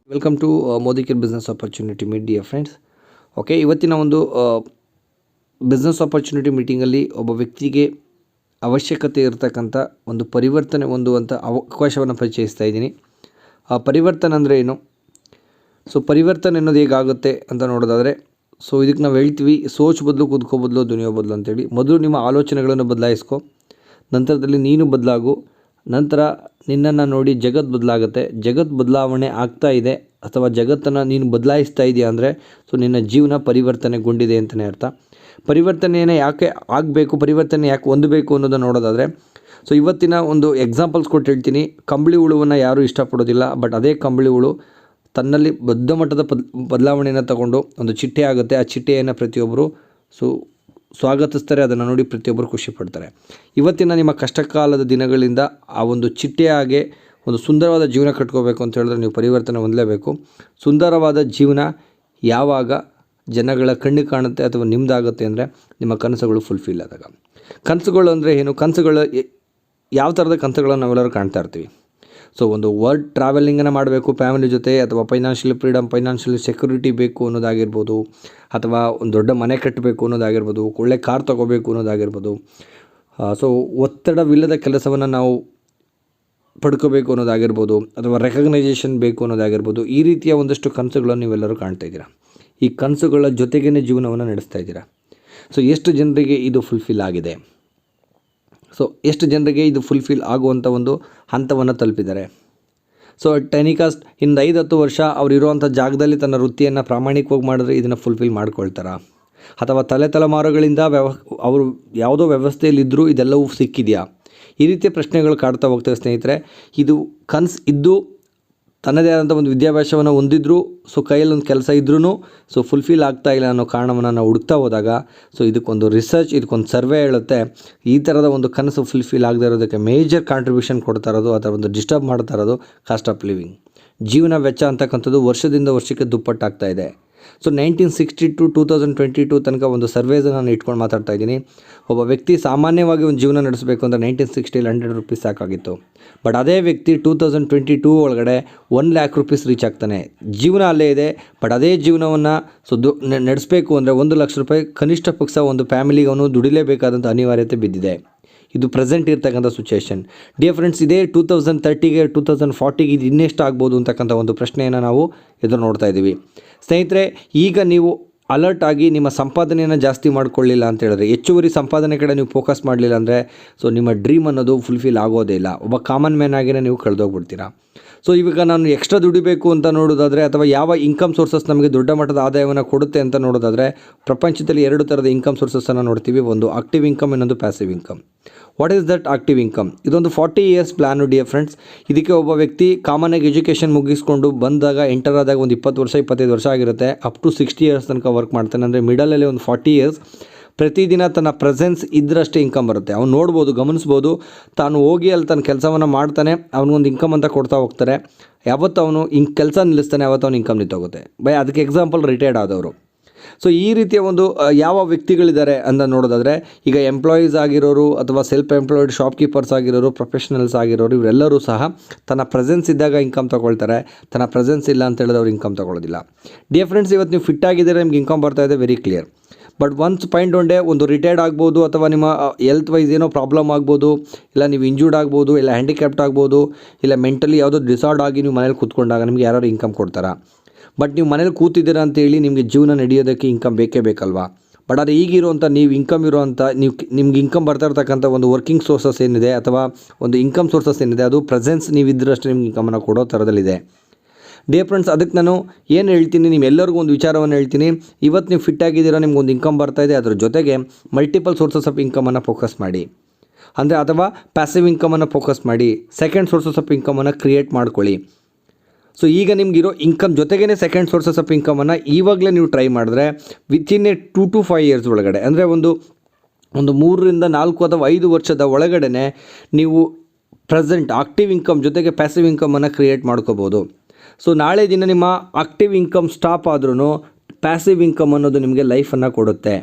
Welcome to Modicare business opportunity meet dear friends. Okay, ಇವತ್ತಿನ ಒಂದು business opportunity ಮೀಟಿಂಗಲ್ಲಿ ಒಬ್ಬ ವ್ಯಕ್ತಿಗೆ ಅವಶ್ಯಕತೆ ಇರತಕ್ಕಂಥ ಒಂದು ಪರಿವರ್ತನೆ ಹೊಂದುವಂಥ ಅವಕಾಶವನ್ನು ಪರಿಚಯಿಸ್ತಾ ಇದ್ದೀನಿ. ಆ ಪರಿವರ್ತನೆ ಅಂದರೆ ಏನು? ಸೊ ಪರಿವರ್ತನೆ ಅನ್ನೋದು ಹೇಗಾಗುತ್ತೆ ಅಂತ ನೋಡೋದಾದರೆ, ಸೊ ಇದಕ್ಕೆ ನಾವು ಹೇಳ್ತೀವಿ ಸೋಚ್ ಬದಲು ಕೂತ್ಕೋ ಬದಲು ದುನಿಯೋ ಬದಲು ಅಂತೇಳಿ. ಮೊದಲು ನಿಮ್ಮ ಆಲೋಚನೆಗಳನ್ನು ಬದಲಾಯಿಸ್ಕೊ, ನಂತರದಲ್ಲಿ ನೀನು ಬದಲಾಗು, ನಂತರ ನಿನ್ನನ್ನು ನೋಡಿ ಜಗತ್ತು ಬದಲಾಗುತ್ತೆ. ಜಗತ್ತು ಬದಲಾವಣೆ ಆಗ್ತಾ ಇದೆ ಅಥವಾ ಜಗತ್ತನ್ನು ನೀನು ಬದಲಾಯಿಸ್ತಾ ಇದೆಯಾ ಅಂದರೆ ಸೊ ನಿನ್ನ ಜೀವನ ಪರಿವರ್ತನೆಗೊಂಡಿದೆ ಅಂತಲೇ ಅರ್ಥ. ಪರಿವರ್ತನೆಯನ್ನು ಯಾಕೆ ಆಗಬೇಕು, ಪರಿವರ್ತನೆ ಯಾಕೆ ಹೊಂದಬೇಕು ಅನ್ನೋದನ್ನು ನೋಡೋದಾದರೆ, ಸೊ ಇವತ್ತಿನ ಒಂದು ಎಕ್ಸಾಂಪಲ್ಸ್ ಕೊಟ್ಟು ಹೇಳ್ತೀನಿ. ಕಂಬಳಿ ಹುಳುವನ್ನು ಯಾರೂ ಇಷ್ಟಪಡೋದಿಲ್ಲ, ಬಟ್ ಅದೇ ಕಂಬಳಿ ಹುಳು ತನ್ನಲ್ಲಿ ದೊಡ್ಡ ಮಟ್ಟದ ಬದಲಾವಣೆಯನ್ನು ತಗೊಂಡು ಒಂದು ಚಿಟ್ಟೆ ಆಗುತ್ತೆ. ಆ ಚಿಟ್ಟೆಯನ್ನು ಪ್ರತಿಯೊಬ್ಬರು ಸ್ವಾಗತಿಸ್ತಾರೆ, ಅದನ್ನು ನೋಡಿ ಪ್ರತಿಯೊಬ್ಬರು ಖುಷಿ ಪಡ್ತಾರೆ. ಇವತ್ತಿನ ನಿಮ್ಮ ಕಷ್ಟಕಾಲದ ದಿನಗಳಿಂದ ಆ ಒಂದು ಚಿಟ್ಟೆಯಾಗೆ ಒಂದು ಸುಂದರವಾದ ಜೀವನ ಕಟ್ಕೋಬೇಕು ಅಂತ ಹೇಳಿದ್ರೆ ನೀವು ಪರಿವರ್ತನೆ ಹೊಂದಲೇಬೇಕು. ಸುಂದರವಾದ ಜೀವನ ಯಾವಾಗ ಜನಗಳ ಕಣ್ಣಿಗೆ ಕಾಣುತ್ತೆ ಅಥವಾ ನಿಮ್ಮದಾಗುತ್ತೆ ಅಂದರೆ ನಿಮ್ಮ ಕನಸುಗಳು ಫುಲ್ಫಿಲ್ ಆದಾಗ. ಕನಸುಗಳು ಅಂದರೆ ಏನು? ಕನಸುಗಳು ಯಾವ ಥರದ ಕನಸುಗಳನ್ನು ನಾವೆಲ್ಲರೂ ಕಾಣ್ತಾ ಇರ್ತೀವಿ. ಸೊ ಒಂದು ವರ್ಲ್ಡ್ ಟ್ರಾವೆಲಿಂಗನ್ನು ಮಾಡಬೇಕು ಫ್ಯಾಮಿಲಿ ಜೊತೆ, ಅಥವಾ ಫೈನಾನ್ಷಿಯಲ್ ಫ್ರೀಡಮ್, ಫೈನಾನ್ಷಿಯಲ್ ಸೆಕ್ಯೂರಿಟಿ ಬೇಕು ಅನ್ನೋದಾಗಿರ್ಬೋದು, ಅಥವಾ ಒಂದು ದೊಡ್ಡ ಮನೆ ಕಟ್ಟಬೇಕು ಅನ್ನೋದಾಗಿರ್ಬೋದು, ಒಳ್ಳೆ ಕಾರ್ ತೊಗೋಬೇಕು ಅನ್ನೋದಾಗಿರ್ಬೋದು. ಸೊ ಒತ್ತಡವಿಲ್ಲದ ಕೆಲಸವನ್ನು ನಾವು ಪಡ್ಕೋಬೇಕು ಅನ್ನೋದಾಗಿರ್ಬೋದು, ಅಥವಾ ರೆಕಗ್ನೈಸೇಷನ್ ಬೇಕು ಅನ್ನೋದಾಗಿರ್ಬೋದು. ಈ ರೀತಿಯ ಒಂದಷ್ಟು ಕನಸುಗಳನ್ನು ನೀವೆಲ್ಲರೂ ಕಾಣ್ತಾ ಇದ್ದೀರಾ. ಈ ಕನಸುಗಳ ಜೊತೆಗೇ ಜೀವನವನ್ನು ನಡೆಸ್ತಾ ಇದ್ದೀರಾ. ಸೊ ಎಷ್ಟು ಜನರಿಗೆ ಇದು ಫುಲ್ಫಿಲ್ ಆಗಿದೆ? ಸೊ ಎಷ್ಟು ಜನರಿಗೆ ಇದು ಫುಲ್ಫಿಲ್ ಆಗುವಂಥ ಒಂದು ಹಂತವನ್ನು ತಲುಪಿದ್ದಾರೆ? ಸೊ ಟೆನಿಕಾಸ್ಟ್ ಇನ್ನು 5-10 ವರ್ಷ ಅವ್ರು ಇರುವಂಥ ಜಾಗದಲ್ಲಿ ತನ್ನ ವೃತ್ತಿಯನ್ನು ಪ್ರಾಮಾಣಿಕವಾಗಿ ಮಾಡಿದ್ರೆ ಇದನ್ನು ಫುಲ್ಫಿಲ್ ಮಾಡ್ಕೊಳ್ತಾರಾ? ಅಥವಾ ತಲೆಮಾರುಗಳಿಂದ ಅವರು ಯಾವುದೋ ವ್ಯವಸ್ಥೆಯಲ್ಲಿದ್ದರೂ ಇದೆಲ್ಲವೂ ಸಿಕ್ಕಿದೆಯಾ? ಈ ರೀತಿಯ ಪ್ರಶ್ನೆಗಳು ಕಾಡ್ತಾ ಹೋಗ್ತವೆ ಸ್ನೇಹಿತರೆ. ಇದು ಕನಸು ಇದ್ದು ತನ್ನದೇ ಆದಂಥ ಒಂದು ವಿದ್ಯಾಭ್ಯಾಸವನ್ನು ಹೊಂದಿದ್ರು, ಸೊ ಕೈಯಲ್ಲಿ ಒಂದು ಕೆಲಸ ಇದ್ರೂ ಸೊ ಫುಲ್ಫಿಲ್ ಆಗ್ತಾ ಇಲ್ಲ ಅನ್ನೋ ಕಾರಣವನ್ನು ನಾವು ಹುಡುಕ್ತಾ ಹೋದಾಗ, ಸೊ ಇದಕ್ಕೊಂದು ರಿಸರ್ಚ್, ಇದಕ್ಕೊಂದು ಸರ್ವೆ ಹೇಳುತ್ತೆ ಈ ಥರದ ಒಂದು ಕನಸು ಫುಲ್ಫಿಲ್ ಆಗದೆ ಇರೋದಕ್ಕೆ ಮೇಜರ್ ಕಾಂಟ್ರಿಬ್ಯೂಷನ್ ಕೊಡ್ತಾ ಇರೋದು ಅಥವಾ ಒಂದು ಡಿಸ್ಟರ್ಬ್ ಮಾಡ್ತಾ ಇರೋದು ಕಾಸ್ಟ್ ಆಫ್ ಲಿವಿಂಗ್. ಜೀವನ ವೆಚ್ಚ ಅಂತಕ್ಕಂಥದ್ದು ವರ್ಷದಿಂದ ವರ್ಷಕ್ಕೆ ದುಪ್ಪಟ್ಟಾಗ್ತಾ ಇದೆ. ಸೊ 1960 to 2022 ತನಕ ಒಂದು ಸರ್ವೇಸನ್ನು ನಾನು ಇಟ್ಕೊಂಡು ಮಾತಾಡ್ತಾ ಇದ್ದೀನಿ. ಒಬ್ಬ ವ್ಯಕ್ತಿ ಸಾಮಾನ್ಯವಾಗಿ ಒಂದು ಜೀವನ ನಡೆಸಬೇಕು ಅಂದರೆ 1960 100 ರೂಪೀಸ್ ಸಾಕಾಗಿತ್ತು. ಬಟ್ ಅದೇ ವ್ಯಕ್ತಿ 2022 ಒಳಗಡೆ 1 lakh ರೂಪೀಸ್ ರೀಚ್ ಆಗ್ತಾನೆ. ಜೀವನ ಅಲ್ಲೇ ಇದೆ, ಬಟ್ ಅದೇ ಜೀವನವನ್ನು ನಡೆಸಬೇಕು ಅಂದರೆ 1 ಲಕ್ಷ ರೂಪಾಯಿ ಕನಿಷ್ಠ ಪಕ್ಷ ಒಂದು ಫ್ಯಾಮಿಲಿಗೆ ಅವನು ದುಡಿಲೇಬೇಕಾದಂಥ ಅನಿವಾರ್ಯತೆ ಬಿದ್ದಿದೆ. ಇದು ಪ್ರೆಸೆಂಟ್ ಇರ್ತಕ್ಕಂಥ ಸಿಚುಯೇಷನ್. ಡಿಯರ್ ಫ್ರೆಂಡ್ಸ್, ಇದೇ 2030ಗೆ 2040ಗೆ ಇದು ಇನ್ನೆಷ್ಟು ಆಗ್ಬೋದು ಅಂತಕ್ಕಂಥ ಒಂದು ಪ್ರಶ್ನೆಯನ್ನು ನಾವು ಎದುರು ನೋಡ್ತಾ ಇದ್ದೀವಿ. ಸ್ನೇಹಿತರೆ, ಈಗ ನೀವು ಅಲರ್ಟ್ ಆಗಿ ನಿಮ್ಮ ಸಂಪಾದನೆಯನ್ನು ಜಾಸ್ತಿ ಮಾಡ್ಕೊಳ್ಳಿಲ್ಲ ಅಂತ ಹೇಳಿದ್ರೆ, ಹೆಚ್ಚುವರಿ ಸಂಪಾದನೆ ಕಡೆ ನೀವು ಫೋಕಸ್ ಮಾಡಲಿಲ್ಲ ಅಂದರೆ ಸೊ ನಿಮ್ಮ ಡ್ರೀಮ್ ಅನ್ನೋದು ಫುಲ್ಫಿಲ್ ಆಗೋದೇ ಇಲ್ಲ. ಒಬ್ಬ ಕಾಮನ್ ಮ್ಯಾನ್ ಆಗಿನೇ ನೀವು ಕಳೆದೋಗ್ಬಿಡ್ತೀರಾ. ಸೊ ಇವಾಗ ನಾನು ಎಕ್ಸ್ಟ್ರಾ ದುಡಿಬೇಕು ಅಂತ ನೋಡೋದಾದರೆ, ಅಥವಾ ಯಾವ ಇನ್ಕಮ್ ಸೋರ್ಸಸ್ ನಮಗೆ ದೊಡ್ಡ ಮಟ್ಟದ ಆದಾಯವನ್ನು ಕೊಡುತ್ತೆ ಅಂತ ನೋಡೋದಾದರೆ, ಪ್ರಪಂಚದಲ್ಲಿ 2 ಥರದ ಇನ್ಕಮ್ ಸೋರ್ಸಸ್ಸನ್ನು ನೋಡ್ತೀವಿ. ಒಂದು ಆಕ್ಟಿವ್ ಇನ್ಕಮ್, ಇನ್ನೊಂದು passive income. What is that active income? ಇದೊಂದು 40 years ಪ್ಲ್ಯಾನು ಡಿಯರ್ ಫ್ರೆಂಡ್ಸ್. ಇದಕ್ಕೆ ಒಬ್ಬ ವ್ಯಕ್ತಿ ಕಾಮನಾಗಿ ಎಜುಕೇಷನ್ ಮುಗಿಸ್ಕೊಂಡು ಬಂದಾಗ ಎಂಟರ್ ಆದಾಗ ಒಂದು 20 ವರ್ಷ 25 ವರ್ಷ ಆಗಿರುತ್ತೆ. ಅಪ್ ಟು 60 years ತನಕ ವರ್ಕ್ ಮಾಡ್ತಾನೆ. ಅಂದರೆ ಮಿಡಲಲ್ಲಿ ಒಂದು 40 years ಪ್ರತಿದಿನ ತನ್ನ ಪ್ರೆಸೆನ್ಸ್ ಇದ್ದರಷ್ಟೇ ಇನ್ಕಮ್ ಬರುತ್ತೆ. ಅವ್ನು ನೋಡ್ಬೋದು, ಗಮನಿಸ್ಬೋದು. ತಾನು ಹೋಗಿ ಅಲ್ಲಿ ತನ್ನ ಕೆಲಸವನ್ನು ಮಾಡ್ತಾನೆ, ಅವನಿಗೊಂದು ಇನ್ಕಮ್ ಅಂತ ಕೊಡ್ತಾ ಹೋಗ್ತಾರೆ. ಯಾವತ್ತು ಅವನು ಕೆಲಸ ನಿಲ್ಲಿಸ್ತಾನೆ ಯಾವತ್ತು ಅವ್ನು ಇನ್ಕಮ್ ನಿಂತೋಗುತ್ತೆ. ಅದಕ್ಕೆ ಎಕ್ಸಾಂಪಲ್ ರಿಟೈರ್ಡ್ ಆದವರು. ಸೊ ಈ ರೀತಿಯ ಒಂದು ಯಾವ ವ್ಯಕ್ತಿಗಳಿದ್ದಾರೆ ಅಂತ ನೋಡೋದಾದರೆ, ಈಗ ಎಂಪ್ಲಾಯೀಸ್ ಆಗಿರೋರು ಅಥವಾ ಸೆಲ್ಫ್ ಎಂಪ್ಲಾಯ್ಡ್ ಶಾಪ್ಕೀಪರ್ಸ್ ಆಗಿರೋರು, ಪ್ರೊಫೆಷನಲ್ಸ್ ಆಗಿರೋರು, ಇವರೆಲ್ಲರೂ ಸಹ ತನ್ನ ಪ್ರೆಸೆನ್ಸ್ ಇದ್ದಾಗ ಇನ್ಕಮ್ ತೊಗೊಳ್ತಾರೆ. ತನ್ನ ಪ್ರೆಸೆನ್ಸ್ ಇಲ್ಲ ಅಂತ ಹೇಳಿದ್ರೆ ಅವ್ರು ಇನ್ಕಮ್ ತೊಗೊಳ್ಳೋದಿಲ್ಲ. ಡಿಯರ್ ಫ್ರೆಂಡ್ಸ್, ಇವತ್ತು ನೀವು ಫಿಟ್ ಆಗಿದ್ದರೆ ನಿಮ್ಗೆ ಇನ್ಕಮ್ ಬರ್ತಾ ಇದೆ, very clear. But once point one day ಒಂದು ರಿಟೈರ್ಡ್ ಆಗ್ಬೋದು, ಅಥವಾ ನಿಮ್ಮ ಹೆಲ್ತ್ ವೈಸ್ ಏನೋ ಪ್ರಾಬ್ಲಮ್ ಆಗ್ಬೋದು, ಇಲ್ಲ ನೀವು ಇಂಜೂರ್ಡ್ ಆಗ್ಬೋದು, ಇಲ್ಲ ಹ್ಯಾಂಡಿಕ್ಯಾಪ್ಟ್ ಆಗ್ಬೋದು, ಇಲ್ಲ ಮೆಂಟಲಿ ಯಾವುದೋ ಡಿಸಾರ್ಡ್ ಆಗಿ ನೀವು ಮನೇಲಿ ಕೂತ್ಕೊಂಡಾಗ ನಿಮಗೆ ಯಾರು ಇನ್ಕಮ್ ಕೊಡ್ತಾರಾ? ಬಟ್ ನೀವು ಮನೇಲಿ ಕೂತಿದ್ದೀರಾ ಅಂತೇಳಿ ನಿಮಗೆ ಜೀವನ ನಡೆಯೋದಕ್ಕೆ ಇನ್ಕಮ್ ಬೇಕೇ ಬೇಕಲ್ವಾ? ಬಟ್ ಅದು ಈಗಿರುವಂಥ ನೀವು ಇನ್ಕಮ್ ಇರುವಂಥ ನಿಮ್ಗೆ ಇನ್ಕಮ್ ಬರ್ತಾ ಇರ್ತಕ್ಕಂಥ ಒಂದು ವರ್ಕಿಂಗ್ ಸೋರ್ಸಸ್ ಏನಿದೆ, ಅಥವಾ ಒಂದು ಇನ್ಕಮ್ ಸೋರ್ಸಸ್ ಏನಿದೆ, ಅದು ಪ್ರೆಸೆನ್ಸ್ ನೀವು ಇದ್ದರಷ್ಟೇ ನಿಮ್ಗೆ ಇನ್ಕಮನ್ನು ಕೊಡೋ ಥರದಲ್ಲಿದೆ. ಡಿಯರ್ ಫ್ರೆಂಡ್ಸ್, ಅದಕ್ಕೆ ನಾನು ಏನು ಹೇಳ್ತೀನಿ, ನಿಮ್ಮೆಲ್ಲರಿಗೂ ಒಂದು ವಿಚಾರವನ್ನು ಹೇಳ್ತೀನಿ. ಇವತ್ತು ನೀವು ಫಿಟ್ ಆಗಿದ್ದೀರಾ, ನಿಮ್ಗೆ ಒಂದು ಇನ್ಕಮ್ ಬರ್ತಾ ಇದೆ, ಅದ್ರ ಜೊತೆಗೆ ಮಲ್ಟಿಪಲ್ ಸೋರ್ಸಸ್ ಆಫ್ ಇನ್ಕಮನ್ನು ಫೋಕಸ್ ಮಾಡಿ. ಅಂದರೆ ಅಥವಾ ಪ್ಯಾಸಿವ್ ಇನ್ಕಮನ್ನು ಫೋಕಸ್ ಮಾಡಿ, ಸೆಕೆಂಡ್ ಸೋರ್ಸಸ್ ಆಫ್ ಇನ್ಕಮನ್ನು ಕ್ರಿಯೇಟ್ ಮಾಡ್ಕೊಳ್ಳಿ. ಸೊ ಈಗ ನಿಮಗಿರೋ ಇನ್ಕಮ್ ಜೊತೆಗೇ ಸೆಕೆಂಡ್ ಸೋರ್ಸಸ್ ಆಫ್ ಇನ್ಕಮನ್ನು ಇವಾಗಲೇ ನೀವು ಟ್ರೈ ಮಾಡಿದ್ರೆ ವಿತಿನ್ 2 to 5 years ಒಳಗಡೆ, ಅಂದರೆ ಒಂದು 3ರಿಂದ 4 ಅಥವಾ 5 ವರ್ಷದ ಒಳಗಡೆ ನೀವು ಪ್ರೆಸೆಂಟ್ ಆಕ್ಟಿವ್ ಇನ್ಕಮ್ ಜೊತೆಗೆ ಪ್ಯಾಸಿವ್ ಇನ್ಕಮನ್ನು ಕ್ರಿಯೇಟ್ ಮಾಡ್ಕೋಬೋದು. ಸೊ ನಾಳೆ ದಿನ ನಿಮ್ಮ ಆಕ್ಟಿವ್ ಇನ್ಕಮ್ ಸ್ಟಾಪ್ ಆದ್ರೂ ಪ್ಯಾಸಿವ್ ಇನ್ಕಮ್ ಅನ್ನೋದು ನಿಮಗೆ ಲೈಫನ್ನು ಕೊಡುತ್ತೆ.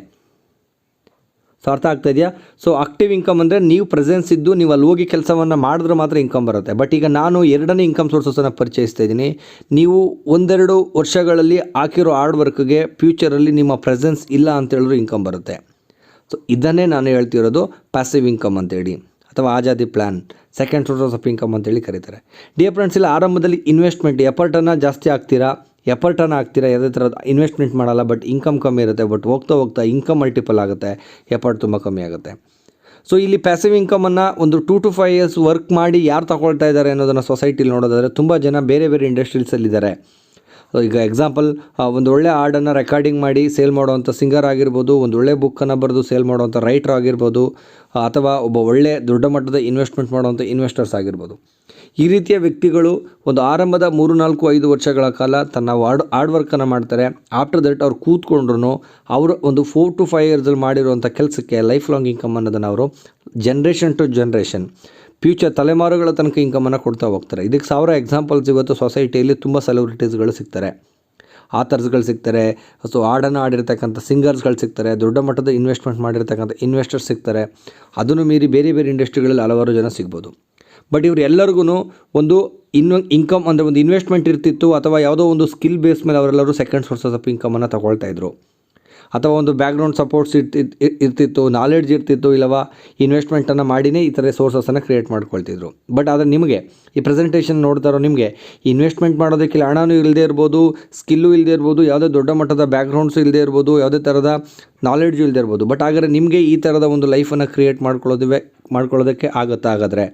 ಸೊ ಅರ್ಥ ಆಗ್ತಾ ಇದೆಯಾ? ಸೊ ಆಕ್ಟಿವ್ ಇನ್ಕಮ್ ಅಂದರೆ ನೀವು ಪ್ರೆಸೆನ್ಸ್ ಇದ್ದು ನೀವು ಅಲ್ಲಿ ಹೋಗಿ ಕೆಲಸವನ್ನು ಮಾಡಿದ್ರೆ ಮಾತ್ರ ಇನ್ಕಮ್ ಬರುತ್ತೆ. ಬಟ್ ಈಗ ನಾನು ಎರಡನೇ ಇನ್ಕಮ್ ಸೋರ್ಸಸನ್ನು ಪರಿಚಯಿಸ್ತಾ ಇದ್ದೀನಿ. ನೀವು ಒಂದೆರಡು ವರ್ಷಗಳಲ್ಲಿ ಹಾಕಿರೋ ಹಾರ್ಡ್ ವರ್ಕ್ಗೆ ಫ್ಯೂಚರಲ್ಲಿ ನಿಮ್ಮ ಪ್ರೆಸೆನ್ಸ್ ಇಲ್ಲ ಅಂತ ಹೇಳಿದ್ರು ಇನ್ಕಮ್ ಬರುತ್ತೆ. ಸೊ ಇದನ್ನೇ ನಾನು ಹೇಳ್ತಿರೋದು ಪ್ಯಾಸಿವ್ ಇನ್ಕಮ್ ಅಂತೇಳಿ, ಅಥವಾ Azadi plan, second sources of income ಅಂತೇಳಿ ಕರೀತಾರೆ. ಡಿಯರ್ ಫ್ರೆಂಡ್ಸ್, ಇಲ್ಲ ಆರಂಭದಲ್ಲಿ ಇನ್ವೆಸ್ಟ್ಮೆಂಟ್ ಎಫರ್ಟನ್ನು ಜಾಸ್ತಿ ಹಾಕ್ತೀರಾ, ಯಾವುದೇ ಥರದ ಇನ್ವೆಸ್ಟ್ಮೆಂಟ್ ಮಾಡಲ್ಲ, ಬಟ್ ಇನ್ಕಮ್ ಕಮ್ಮಿ ಇರುತ್ತೆ. ಬಟ್ ಹೋಗ್ತಾ ಇನ್ಕಮ್ ಮಲ್ಟಿಪಲ್ ಆಗುತ್ತೆ, ಎಫರ್ಟ್ ತುಂಬ ಕಮ್ಮಿ ಆಗುತ್ತೆ. ಸೊ ಇಲ್ಲಿ ಪ್ಯಾಸಿವ್ ಇನ್ಕಮನ್ನು ಒಂದು 2 to 5 years ವರ್ಕ್ ಮಾಡಿ ಯಾರು ತಗೊಳ್ತಾ ಇದ್ದಾರೆ ಅನ್ನೋದನ್ನು ಸೊಸೈಟಿಲಿ ನೋಡೋದಾದರೆ ತುಂಬ ಜನ ಬೇರೆ ಬೇರೆ ಇಂಡಸ್ಟ್ರೀಸಲ್ಲಿದ್ದಾರೆ. ಈಗ ಎಕ್ಸಾಂಪಲ್, ಒಂದು ಒಳ್ಳೆ ಹಾಡನ್ನು ರೆಕಾರ್ಡಿಂಗ್ ಮಾಡಿ ಸೇಲ್ ಮಾಡುವಂಥ ಸಿಂಗರ್ ಆಗಿರ್ಬೋದು, ಒಂದು ಒಳ್ಳೆ ಬುಕ್ಕನ್ನು ಬರೆದು ಸೇಲ್ ಮಾಡುವಂಥ ರೈಟರ್ ಆಗಿರ್ಬೋದು, ಅಥವಾ ಒಬ್ಬ ಒಳ್ಳೆ ದೊಡ್ಡ ಮಟ್ಟದ ಇನ್ವೆಸ್ಟ್ಮೆಂಟ್ ಮಾಡುವಂಥ ಇನ್ವೆಸ್ಟರ್ಸ್ ಆಗಿರ್ಬೋದು. ಈ ರೀತಿಯ ವ್ಯಕ್ತಿಗಳು ಒಂದು ಆರಂಭದ 3, 4, 5 ವರ್ಷಗಳ ಕಾಲ ತನ್ನ ಹಾರ್ಡ್ ವರ್ಕನ್ನು ಮಾಡ್ತಾರೆ. ಆಫ್ಟರ್ ದಟ್ ಅವ್ರು ಕೂತ್ಕೊಂಡ್ರು ಅವರು ಒಂದು 4 to 5 years ಮಾಡಿರುವಂಥ ಕೆಲಸಕ್ಕೆ ಲೈಫ್ ಲಾಂಗ್ ಇನ್ಕಮ್ ಅನ್ನೋದನ್ನು ಅವರು ಜನ್ರೇಷನ್ ಟು ಜನ್ರೇಷನ್ ಫ್ಯೂಚರ್ ತಲೆಮಾರುಗಳ ತನಕ ಇನ್ಕಮನ್ನು ಕೊಡ್ತಾ ಹೋಗ್ತಾರೆ. ಇದಕ್ಕೆ 1000 ಎಕ್ಸಾಂಪಲ್ಸ್ ಇವತ್ತು ಸೊಸೈಟಿಯಲ್ಲಿ ತುಂಬ ಸೆಲೆಬ್ರಿಟೀಸ್ಗಳು ಸಿಗ್ತಾರೆ, ಆಥರ್ಸ್ಗಳು ಸಿಗ್ತಾರೆ, ಸೊ ಹಾಡನ್ನು ಆಡಿರ್ತಕ್ಕಂಥ ಸಿಂಗರ್ಸ್ಗಳು ಸಿಗ್ತಾರೆ, ದೊಡ್ಡ ಮಟ್ಟದ ಇನ್ವೆಸ್ಟ್ಮೆಂಟ್ ಮಾಡಿರ್ತಕ್ಕಂಥ ಇನ್ವೆಸ್ಟರ್ಸ್ ಸಿಗ್ತಾರೆ. ಅದನ್ನು ಮೀರಿ ಬೇರೆ ಬೇರೆ ಇಂಡಸ್ಟ್ರಿಗಳಲ್ಲಿ ಹಲವಾರು ಜನ ಸಿಗ್ಬೋದು. ಬಟ್ ಇವರು ಎಲ್ಲರಿಗೂ ಒಂದು ಇನ್ಕಮ್ ಅಂದರೆ ಒಂದು ಇನ್ವೆಸ್ಟ್ಮೆಂಟ್ ಇರ್ತಿತ್ತು, ಅಥವಾ ಯಾವುದೋ ಒಂದು ಸ್ಕಿಲ್ ಬೇಸ್ ಮೇಲೆ ಅವರೆಲ್ಲರೂ ಸೆಕೆಂಡ್ ಸೋರ್ಸಸ್ ಆಫ್ ಇನ್ಕಮನ್ನು ತಗೊಳ್ತಾ ಇದ್ರು, ಅಥವಾ ಒಂದು ಬ್ಯಾಕ್ಗ್ರೌಂಡ್ ಸಪೋರ್ಟ್ಸ್ ಇರ್ತಿತ್ತು, ನಾಲೆಡ್ಜ್ ಇರ್ತಿತ್ತು, ಇಲ್ಲವಾ ಇನ್ವೆಸ್ಟ್ಮೆಂಟನ್ನು ಮಾಡಿನೇ ಈ ಥರ ಸೋರ್ಸಸನ್ನು ಕ್ರಿಯೇಟ್ ಮಾಡ್ಕೊಳ್ತಿದ್ರು. ಬಟ್ ಆದರೆ ನಿಮಗೆ ಈ ಪ್ರೆಸೆಂಟೇಷನ್ ನೋಡ್ತಾ ಇರೋ ನಿಮಗೆ ಇನ್ವೆಸ್ಟ್ಮೆಂಟ್ ಮಾಡೋದಕ್ಕೆ ಹಣನೂ ಇಲ್ಲದೆ ಇರ್ಬೋದು, ಸ್ಕಿಲ್ಲು ಇಲ್ಲದೆ ಇರ್ಬೋದು, ಯಾವುದೇ ದೊಡ್ಡ ಮಟ್ಟದ ಬ್ಯಾಕ್ಗ್ರೌಂಡ್ಸು ಇಲ್ಲದೆ ಇರ್ಬೋದು, ಯಾವುದೇ ಥರದ ನಾಲೆಡ್ಜು ಇಲ್ಲದೆ ಇರ್ಬೋದು. ಬಟ್ ಹಾಗಾದರೆ ನಿಮಗೆ ಈ ಥರದ ಒಂದು ಲೈಫನ್ನು ಕ್ರಿಯೇಟ್ ಮಾಡ್ಕೊಳ್ಳೋದಕ್ಕೆ ಆಗುತ್ತಾ? ಹಾಗಾದರೆ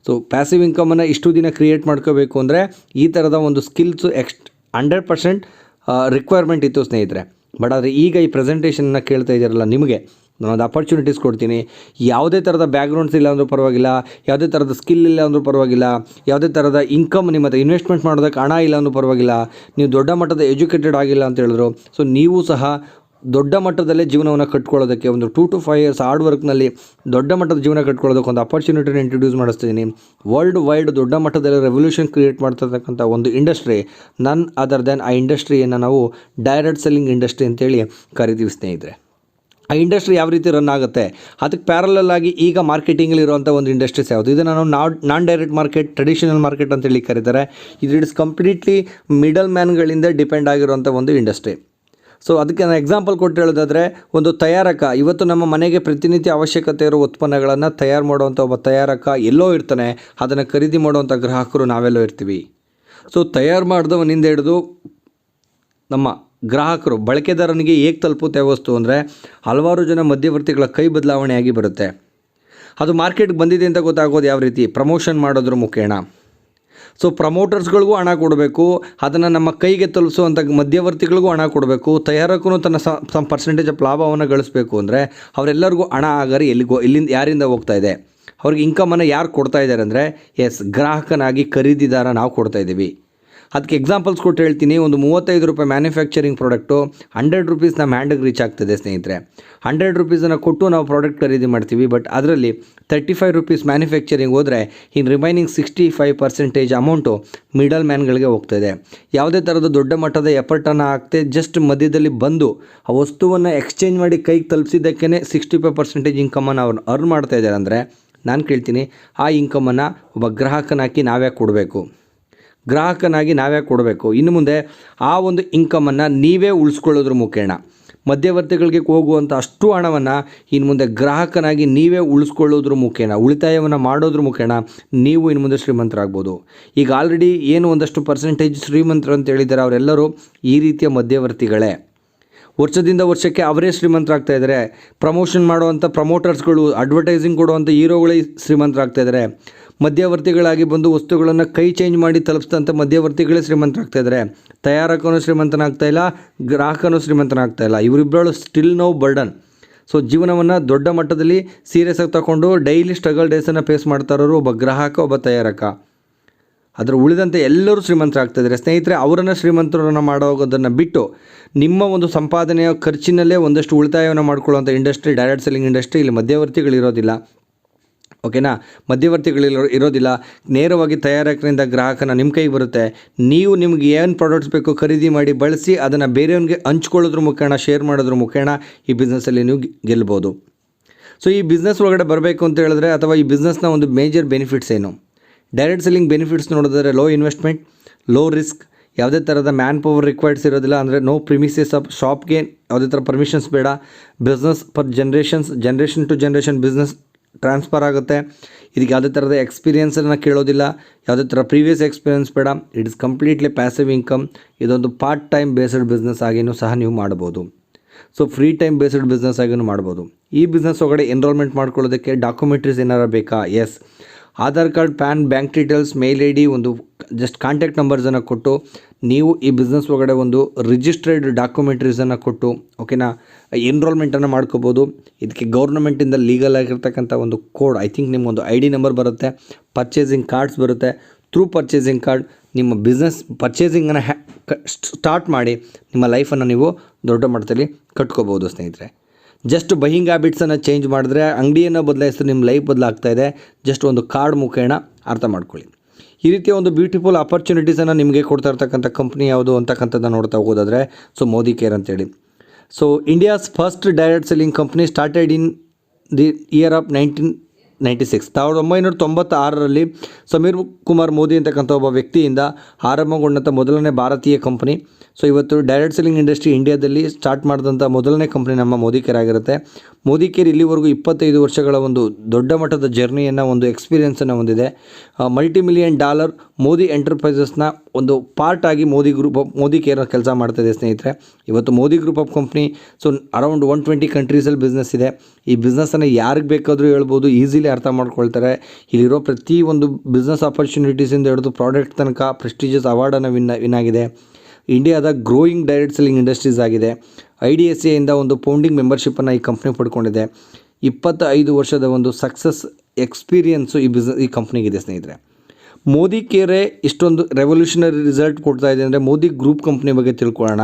ಸೊ ಪ್ಯಾಸಿವ್ ಇನ್ಕಮನ್ನು ಇಷ್ಟು ದಿನ ಕ್ರಿಯೇಟ್ ಮಾಡ್ಕೋಬೇಕು ಅಂದರೆ ಈ ಥರದ ಒಂದು ಸ್ಕಿಲ್ಸು 100% ರಿಕ್ವೈರ್ಮೆಂಟ್ ಇತ್ತು ಸ್ನೇಹಿತರೆ. ಬಟ್ ಆದರೆ ಈಗ ಈ ಪ್ರೆಸೆಂಟೇಷನ್ನ ಕೇಳ್ತಾ ಇದ್ದೀರಲ್ಲ, ನಿಮಗೆ ನಾನೊಂದು ಅಪರ್ಚುನಿಟೀಸ್ ಕೊಡ್ತೀನಿ. ಯಾವುದೇ ಥರದ ಬ್ಯಾಕ್ಗ್ರೌಂಡ್ಸ್ ಇಲ್ಲ ಅಂದರೂ ಪರವಾಗಿಲ್ಲ, ಯಾವುದೇ ಥರದ ಸ್ಕಿಲ್ ಇಲ್ಲ ಅಂದರೂ ಪರವಾಗಿಲ್ಲ, ಯಾವುದೇ ಥರದ ಇನ್ಕಮ್ ನಿಮ್ಮ ಹತ್ರ ಇನ್ವೆಸ್ಟ್ಮೆಂಟ್ ಮಾಡೋದಕ್ಕೆ ಹಣ ಇಲ್ಲ ಅಂದರೂ ಪರವಾಗಿಲ್ಲ, ನೀವು ದೊಡ್ಡ ಮಟ್ಟದ ಎಜುಕೇಟೆಡ್ ಆಗಿಲ್ಲ ಅಂತ ಹೇಳಿದ್ರು, ಸೊ ನೀವು ಸಹ ದೊಡ್ಡ ಮಟ್ಟದಲ್ಲೇ ಜೀವನವನ್ನು ಕಟ್ಕೊಳ್ಳೋದಕ್ಕೆ ಒಂದು 2 to 5 years ಹಾರ್ಡ್ ವರ್ಕ್ನಲ್ಲಿ ದೊಡ್ಡ ಮಟ್ಟದ ಜೀವನ ಕಟ್ಕೊಳ್ಳೋದಕ್ಕೆ ಒಂದು ಅಪರ್ಚುನಿಟಿನ ಇಂಟ್ರೊಡ್ಯೂಸ್ ಮಾಡಿಸ್ತಿದ್ದೀನಿ. ವರ್ಲ್ಡ್ ವೈಡ್ ದೊಡ್ಡ ಮಟ್ಟದಲ್ಲಿ ರೆವಲ್ಯೂಷನ್ ಕ್ರಿಯೇಟ್ ಮಾಡ್ತಿರ್ತಕ್ಕಂಥ ಒಂದು ಇಂಡಸ್ಟ್ರಿ, ನನ್ ಅದರ್ ದೆನ್ ಆ ಇಂಡಸ್ಟ್ರಿಯನ್ನು ನಾವು ಡೈರೆಕ್ಟ್ ಸೆಲ್ಲಿಂಗ್ ಇಂಡಸ್ಟ್ರಿ ಅಂತೇಳಿ ಕರಿತೀವಿ ಸ್ನೇಹಿತರೆ. ಆ ಇಂಡಸ್ಟ್ರಿ ಯಾವ ರೀತಿ ರನ್ ಆಗುತ್ತೆ, ಅದಕ್ಕೆ ಪ್ಯಾರಲಲ್ ಆಗಿ ಈಗ ಮಾರ್ಕೆಟಿಂಗಲ್ಲಿ ಇರುವಂಥ ಒಂದು ಇಂಡಸ್ಟ್ರೀಸ್ ಯಾವುದು, ಇದನ್ನು ನಾವು ನಾನ್ ಡೈರೆಕ್ಟ್ ಮಾರ್ಕೆಟ್, ಟ್ರೆಡಿಷನಲ್ ಮಾರ್ಕೆಟ್ ಅಂತೇಳಿ ಕರೀತಾರೆ. ಇದು ಇಟ್ಸ್ ಕಂಪ್ಲೀಟ್ಲಿ ಮಿಡಲ್ ಮ್ಯಾನ್ಗಳಿಂದ ಡಿಪೆಂಡ್ ಆಗಿರುವಂಥ ಒಂದು ಇಂಡಸ್ಟ್ರಿ. ಸೊ ಅದಕ್ಕೆ ನಾನು ಎಕ್ಸಾಂಪಲ್ ಕೊಟ್ಟು ಹೇಳೋದಾದರೆ, ಒಂದು ತಯಾರಕ, ಇವತ್ತು ನಮ್ಮ ಮನೆಗೆ ಪ್ರತಿನಿತ್ಯ ಅವಶ್ಯಕತೆ ಇರೋ ಉತ್ಪನ್ನಗಳನ್ನು ತಯಾರು ಮಾಡುವಂಥ ಒಬ್ಬ ತಯಾರಕ ಎಲ್ಲೋ ಇರ್ತಾನೆ, ಅದನ್ನು ಖರೀದಿ ಮಾಡುವಂಥ ಗ್ರಾಹಕರು ನಾವೆಲ್ಲೋ ಇರ್ತೀವಿ. ಸೊ ತಯಾರು ಮಾಡಿದವನಿಂದ ಹಿಡಿದು ನಮ್ಮ ಗ್ರಾಹಕರು ಬಳಕೆದಾರನಿಗೆ ಹೇಗೆ ತಲುಪುತ್ತೆ ವಸ್ತು ಅಂದರೆ ಹಲವಾರು ಜನ ಮಧ್ಯವರ್ತಿಗಳ ಕೈ ಬದಲಾವಣೆಯಾಗಿ ಬರುತ್ತೆ. ಅದು ಮಾರ್ಕೆಟ್ಗೆ ಬಂದಿದೆ ಅಂತ ಗೊತ್ತಾಗೋದು ಯಾವ ರೀತಿ? ಪ್ರಮೋಷನ್ ಮಾಡೋದ್ರ ಮುಖೇನ. ಸೊ ಪ್ರಮೋಟರ್ಸ್ಗಳಿಗೂ ಹಣ ಕೊಡಬೇಕು, ಅದನ್ನು ನಮ್ಮ ಕೈಗೆ ತಲುಪಿಸುವಂಥ ಮಧ್ಯವರ್ತಿಗಳಿಗೂ ಹಣ ಕೊಡಬೇಕು, ತಯಾರಕನು ತನ್ನ ಸಮ್ ಪರ್ಸೆಂಟೇಜ್ ಆಫ್ ಲಾಭವನ್ನು ಗಳಿಸಬೇಕು ಅಂದರೆ ಅವರೆಲ್ಲರಿಗೂ ಹಣ ಆಗಾರಿ ಎಲ್ಲಿಂದ ಯಾರಿಂದ ಹೋಗ್ತಾ ಇದೆ, ಅವ್ರಿಗೆ ಇನ್ಕಮನ್ನು ಯಾರು ಕೊಡ್ತಾ ಇದ್ದಾರೆ ಅಂದರೆ ಗ್ರಾಹಕನಾಗಿ ಖರೀದಿದಾರ ನಾವು ಕೊಡ್ತಾ ಇದ್ದೀವಿ. ಅದಕ್ಕೆ ಎಕ್ಸಾಂಪಲ್ಸ್ ಕೊಟ್ಟು ಹೇಳ್ತೀನಿ. ಒಂದು 35 ರೂಪಾಯಿ ಮ್ಯಾನುಫ್ಯಾಕ್ಚರಿಂಗ್ ಪ್ರಾಡಕ್ಟು 100 ರೂಪೀಸ್ ನಮ್ಮ ಹ್ಯಾಂಡಿಗೆ ರೀಚ್ ಆಗ್ತದೆ ಸ್ನೇಹಿತರೆ. 100 ರೂಪೀಸನ್ನು ಕೊಟ್ಟು ನಾವು ಪ್ರಾಡಕ್ಟ್ ಖರೀದಿ ಮಾಡ್ತೀವಿ. ಬಟ್ ಅದರಲ್ಲಿ 35 ರೂಪೀಸ್ ಮ್ಯಾನುಫ್ಯಾಕ್ಚರಿಂಗ್ ಹೋದರೆ ಇನ್ನು ರಿಮೈನಿಂಗ್ 65% ಅಮೌಂಟು ಮಿಡಲ್ ಮ್ಯಾನ್ಗಳಿಗೆ ಹೋಗ್ತಾಯಿದೆ. ಯಾವುದೇ ಥರದ ದೊಡ್ಡ ಮಟ್ಟದ ಎಫರ್ಟನ್ನು ಹಾಕ್ತೆ ಜಸ್ಟ್ ಮಧ್ಯದಲ್ಲಿ ಬಂದು ಆ ವಸ್ತುವನ್ನು ಎಕ್ಸ್ಚೇಂಜ್ ಮಾಡಿ ಕೈಗೆ ತಲುಪಿಸಿದ್ದಕ್ಕೇ 65% ಇನ್ಕಮನ್ನು ಅವ್ರು ಅರ್ನ್ ಮಾಡ್ತಾ ಇದ್ದಾರೆ ಅಂದರೆ ನಾನು ಕೇಳ್ತೀನಿ, ಆ ಇನ್ಕಮನ್ನು ಒಬ್ಬ ಗ್ರಾಹಕನಾಗಿ ನಾವ್ಯಾಕೆ ಕೊಡಬೇಕು? ಇನ್ನು ಮುಂದೆ ಆ ಒಂದು ಇನ್ಕಮನ್ನು ನೀವೇ ಉಳಿಸ್ಕೊಳ್ಳೋದ್ರ ಮುಖೇನ ಮಧ್ಯವರ್ತಿಗಳಿಗೆ ಹೋಗುವಂಥ ಅಷ್ಟು ಹಣವನ್ನು ಇನ್ನು ಮುಂದೆ ಗ್ರಾಹಕನಾಗಿ ನೀವೇ ಉಳಿಸ್ಕೊಳ್ಳೋದ್ರ ಮುಖೇನ, ಉಳಿತಾಯವನ್ನು ಮಾಡೋದ್ರ ಮುಖೇನ ನೀವು ಇನ್ನು ಮುಂದೆ ಶ್ರೀಮಂತರಾಗ್ಬೋದು. ಈಗ ಆಲ್ರೆಡಿ ಏನು ಒಂದಷ್ಟು ಪರ್ಸೆಂಟೇಜ್ ಶ್ರೀಮಂತರು ಅಂತ ಹೇಳಿದ್ದಾರೆ, ಅವರೆಲ್ಲರೂ ಈ ರೀತಿಯ ಮಧ್ಯವರ್ತಿಗಳೇ. ವರ್ಷದಿಂದ ವರ್ಷಕ್ಕೆ ಅವರೇ ಶ್ರೀಮಂತರಾಗ್ತಾ ಇದ್ದಾರೆ. ಪ್ರಮೋಷನ್ ಮಾಡುವಂಥ ಪ್ರಮೋಟರ್ಸ್ಗಳು, ಅಡ್ವರ್ಟೈಸಿಂಗ್ ಕೊಡುವಂಥ ಹೀರೋಗಳೇ ಶ್ರೀಮಂತರಾಗ್ತಾ ಇದ್ದಾರೆ. ಮಧ್ಯವರ್ತಿಗಳಾಗಿ ಬಂದು ವಸ್ತುಗಳನ್ನು ಕೈ ಚೇಂಜ್ ಮಾಡಿ ತಲುಪಿಸಿದಂಥ ಮಧ್ಯವರ್ತಿಗಳೇ ಶ್ರೀಮಂತರಾಗ್ತಾ ಇದ್ದಾರೆ. ತಯಾರಕನೂ ಶ್ರೀಮಂತನಾಗ್ತಾ ಇಲ್ಲ, ಗ್ರಾಹಕನೂ ಶ್ರೀಮಂತನಾಗ್ತಾ ಇಲ್ಲ. ಇವರಿಬ್ಬರು ಸ್ಟಿಲ್ ನೋ ಬರ್ಡನ್. ಸೊ ಜೀವನವನ್ನು ದೊಡ್ಡ ಮಟ್ಟದಲ್ಲಿ ಸೀರಿಯಸ್ ಆಗಿ ತಗೊಂಡು ಡೈಲಿ ಸ್ಟ್ರಗಲ್ ಡೇಸನ್ನು ಫೇಸ್ ಮಾಡ್ತಾ ಇರೋರು ಒಬ್ಬ ಗ್ರಾಹಕ, ಒಬ್ಬ ತಯಾರಕ. ಅದರ ಉಳಿದಂತೆ ಎಲ್ಲರೂ ಶ್ರೀಮಂತರಾಗ್ತಾಯಿದ್ದಾರೆ ಸ್ನೇಹಿತರೆ. ಅವರನ್ನು ಶ್ರೀಮಂತರನ್ನು ಮಾಡೋದನ್ನು ಬಿಟ್ಟು ನಿಮ್ಮ ಒಂದು ಸಂಪಾದನೆಯ ಖರ್ಚಿನಲ್ಲೇ ಒಂದಷ್ಟು ಉಳಿತಾಯವನ್ನು ಮಾಡ್ಕೊಳ್ಳುವಂಥ ಇಂಡಸ್ಟ್ರಿ ಡೈರೆಕ್ಟ್ ಸೆಲ್ಲಿಂಗ್ ಇಂಡಸ್ಟ್ರಿ. ಇಲ್ಲಿ ಮಧ್ಯವರ್ತಿಗಳಿರೋದಿಲ್ಲ. ಓಕೆನಾ. ಮಧ್ಯವರ್ತಿಗಳು ಇರೋದಿಲ್ಲ, ನೇರವಾಗಿ ತಯಾರಕರಿಂದ ಗ್ರಾಹಕನ ನಿಮ್ಮ ಕೈಗೆ ಬರುತ್ತೆ. ನೀವು ನಿಮ್ಗೆ ಏನು ಪ್ರಾಡಕ್ಟ್ಸ್ ಬೇಕೋ ಖರೀದಿ ಮಾಡಿ ಬಳಸಿ ಅದನ್ನು ಬೇರೆಯವ್ರಿಗೆ ಹಂಚ್ಕೊಳ್ಳೋದ್ರ ಮುಖೇನ, ಶೇರ್ ಮಾಡೋದ್ರ ಮುಖೇನ ಈ ಬಿಸ್ನೆಸ್ಸಲ್ಲಿ ನೀವು ಗೆಲ್ಬೋದು. ಸೊ ಈ ಬಿಸ್ನೆಸ್ ಒಳಗಡೆ ಬರಬೇಕು ಅಂತ ಹೇಳಿದ್ರೆ, ಅಥವಾ ಈ ಬಿಸ್ನೆಸ್ನ ಒಂದು ಮೇಜರ್ ಬೆನಿಫಿಟ್ಸ್ ಏನು? ಡೈರೆಕ್ಟ್ ಸೆಲ್ಲಿಂಗ್ ಬೆನಿಫಿಟ್ಸ್ ನೋಡಿದ್ರೆ ಲೋ ಇನ್ವೆಸ್ಟ್ಮೆಂಟ್, ಲೋ ರಿಸ್ಕ್, ಯಾವುದೇ ಥರದ ಮ್ಯಾನ್ ಪವರ್ ರಿಕ್ವೈರ್ಡ್ಸ್ ಇರೋದಿಲ್ಲ. ಅಂದರೆ ನೋ ಪ್ರಿಮಿಸಸ್ ಆಫ್ ಶಾಪ್ಗೆ ಯಾವುದೇ ಥರ ಪರ್ಮಿಷನ್ಸ್ ಬೇಡ. Business for generation to generation business transfer ಆಗುತ್ತೆ. ಇದಕ್ಕೆ ಯಾವುದೇ ಥರದ ಎಕ್ಸ್ಪೀರಿಯನ್ಸನ್ನು ಕೇಳೋದಿಲ್ಲ, ಯಾವುದೇ ಥರ ಪ್ರೀವಿಯಸ್ ಎಕ್ಸ್ಪೀರಿಯನ್ಸ್ ಬೇಡ. It is completely passive income. ಇದೊಂದು ಪಾರ್ಟ್ ಟೈಮ್ ಬೇಸ್ಡ್ ಬಿಸ್ನೆಸ್ ಆಗಿಯೂ ಸಹ ನೀವು ಮಾಡ್ಬೋದು. So free time based business ಆಗಿಯೂ ಮಾಡ್ಬೋದು. ಈ ಬಿಸ್ನೆಸ್ ಒಳಗಡೆ ಎನ್ರೋಲ್ಮೆಂಟ್ ಮಾಡ್ಕೊಳ್ಳೋದಕ್ಕೆ ಡಾಕ್ಯುಮೆಂಟ್ರೀಸ್ ಏನಾರು ಬೇಕಾ? Yes. Aadhaar card, PAN, bank details, mail I D, ಒಂದು ಜಸ್ಟ್ ಕಾಂಟ್ಯಾಕ್ಟ್ ನಂಬರ್ಸನ್ನು ಕೊಟ್ಟು ನೀವು ಈ ಬಿಸ್ನೆಸ್ ಒಳಗಡೆ ಒಂದು ರಿಜಿಸ್ಟರ್ಡ್ ಡಾಕ್ಯುಮೆಂಟ್ರೀಸನ್ನು ಕೊಟ್ಟು ಓಕೆನಾ ಎನ್ರೋಲ್ಮೆಂಟನ್ನು ಮಾಡ್ಕೋಬೋದು. ಇದಕ್ಕೆ ಗೌರ್ಮೆಂಟಿಂದ ಲೀಗಲ್ ಆಗಿರ್ತಕ್ಕಂಥ ಒಂದು ಕೋಡ್, ಐ ಥಿಂಕ್ ನಿಮಗೊಂದು ಐ ಡಿ ನಂಬರ್ ಬರುತ್ತೆ, ಪರ್ಚೇಸಿಂಗ್ ಕಾರ್ಡ್ಸ್ ಬರುತ್ತೆ. ಥ್ರೂ ಪರ್ಚೇಸಿಂಗ್ ಕಾರ್ಡ್ ನಿಮ್ಮ ಬಿಸ್ನೆಸ್ ಪರ್ಚೇಸಿಂಗನ್ನು ಸ್ಟಾರ್ಟ್ ಮಾಡಿ ನಿಮ್ಮ ಲೈಫನ್ನು ನೀವು ದೊಡ್ಡ ಮಟ್ಟದಲ್ಲಿ ಕಟ್ಕೋಬೋದು ಸ್ನೇಹಿತರೆ. ಜಸ್ಟ್ ಬೈಯಿಂಗ್ ಹ್ಯಾಬಿಟ್ಸನ್ನು ಚೇಂಜ್ ಮಾಡಿದ್ರೆ, ಅಂಗಡಿಯನ್ನು ಬದಲಾಯಿಸಿದ್ರೆ ನಿಮ್ಮ ಲೈಫ್ ಬದಲಾಗ್ತಾ ಇದೆ. ಜಸ್ಟ್ ಒಂದು ಕಾರ್ಡ್ ಮುಖೇನ ಅರ್ಥ ಮಾಡ್ಕೊಳ್ಳಿ. ಈ ರೀತಿಯ ಒಂದು ಬ್ಯೂಟಿಫುಲ್ ಆಪರ್ಚುನಿಟೀಸನ್ನು ನಿಮಗೆ ಕೊಡ್ತಾ ಇರ್ತಕ್ಕಂಥ ಕಂಪ್ನಿ ಯಾವುದು ಅಂತಕ್ಕಂಥದ್ದನ್ನು ನೋಡ್ತಾ ಹೋಗೋದಾದರೆ ಮೋದಿ ಕೇರ್ ಅಂತೇಳಿ. So India's first direct selling company started in the year of 1996. 1996ರಲ್ಲಿ ಸಮೀರ್ ಕುಮಾರ್ ಮೋದಿ ಅಂತಕ್ಕಂಥ ಒಬ್ಬ ವ್ಯಕ್ತಿಯಿಂದ ಆರಂಭಗೊಂಡಂಥ ಮೊದಲನೇ ಭಾರತೀಯ ಕಂಪ್ನಿ. ಸೊ ಇವತ್ತು ಡೈರೆಕ್ಟ್ ಸೆಲ್ಲಿಂಗ್ ಇಂಡಸ್ಟ್ರಿ ಇಂಡಿಯಾದಲ್ಲಿ ಸ್ಟಾರ್ಟ್ ಮಾಡಿದಂಥ ಮೊದಲನೇ ಕಂಪ್ನಿ ನಮ್ಮ ಮೋದಿ ಕೇರ್ ಆಗಿರುತ್ತೆ. ಮೋದಿ ಕೇರ್ ಇಲ್ಲಿವರೆಗೂ 25 ವರ್ಷಗಳ ಒಂದು ದೊಡ್ಡ ಮಟ್ಟದ ಜರ್ನಿಯನ್ನು, ಒಂದು ಎಕ್ಸ್ಪೀರಿಯೆನ್ಸನ್ನು ಹೊಂದಿದೆ. $multi-million ಮೋದಿ ಎಂಟರ್ಪ್ರೈಸಸ್ನ ಒಂದು ಪಾರ್ಟ್ ಆಗಿ ಮೋದಿ ಕೇರ್ ಕೆಲಸ ಮಾಡ್ತಾಯಿದೆ ಸ್ನೇಹಿತರೆ. ಇವತ್ತು Modi group of company so around 120 ಕಂಟ್ರೀಸಲ್ಲಿ ಬಿಸ್ನೆಸ್ ಇದೆ. ಈ ಬಿಸ್ನೆಸ್ಸನ್ನು ಯಾರಿಗೆ ಬೇಕಾದರೂ ಹೇಳ್ಬೋದು, ಈಸಿಲಿ ಅರ್ಥ ಮಾಡ್ಕೊಳ್ತಾರೆ. ಇಲ್ಲಿರೋ ಪ್ರತಿ ಒಂದು ಬಿಸ್ನೆಸ್ ಆಪರ್ಚುನಿಟೀಸಿಂದ ಹಿಡಿದು ಪ್ರಾಡಕ್ಟ್ ತನಕ ಪ್ರೆಸ್ಟೀಜಿಯಸ್ ಅವಾರ್ಡನ್ನು ವಿನ್ ಆಗಿದೆ. ಇಂಡಿಯಾದ ಗ್ರೋಯಿಂಗ್ ಡೈರೆಕ್ಟ್ ಸೆಲ್ಲಿಂಗ್ ಇಂಡಸ್ಟ್ರೀಸ್ ಆಗಿದೆ. IDSAಯಿಂದ ಒಂದು ಫೌಂಡಿಂಗ್ ಮೆಂಬರ್ಶಿಪ್ಪನ್ನು ಈ ಕಂಪ್ನಿ ಪಡ್ಕೊಂಡಿದೆ. 25 ವರ್ಷದ ಒಂದು ಸಕ್ಸಸ್ ಎಕ್ಸ್ಪೀರಿಯನ್ಸು ಈ ಕಂಪ್ನಿಗಿದೆ ಸ್ನೇಹಿತರೆ. ಮೋದಿ ಕೇರೇ ಇಷ್ಟೊಂದು ರೆವಲ್ಯೂಷನರಿ ರಿಸಲ್ಟ್ ಕೊಡ್ತಾ ಇದೆ ಅಂದರೆ ಮೋದಿ ಗ್ರೂಪ್ ಕಂಪ್ನಿ ಬಗ್ಗೆ ತಿಳ್ಕೊಳ್ಳೋಣ.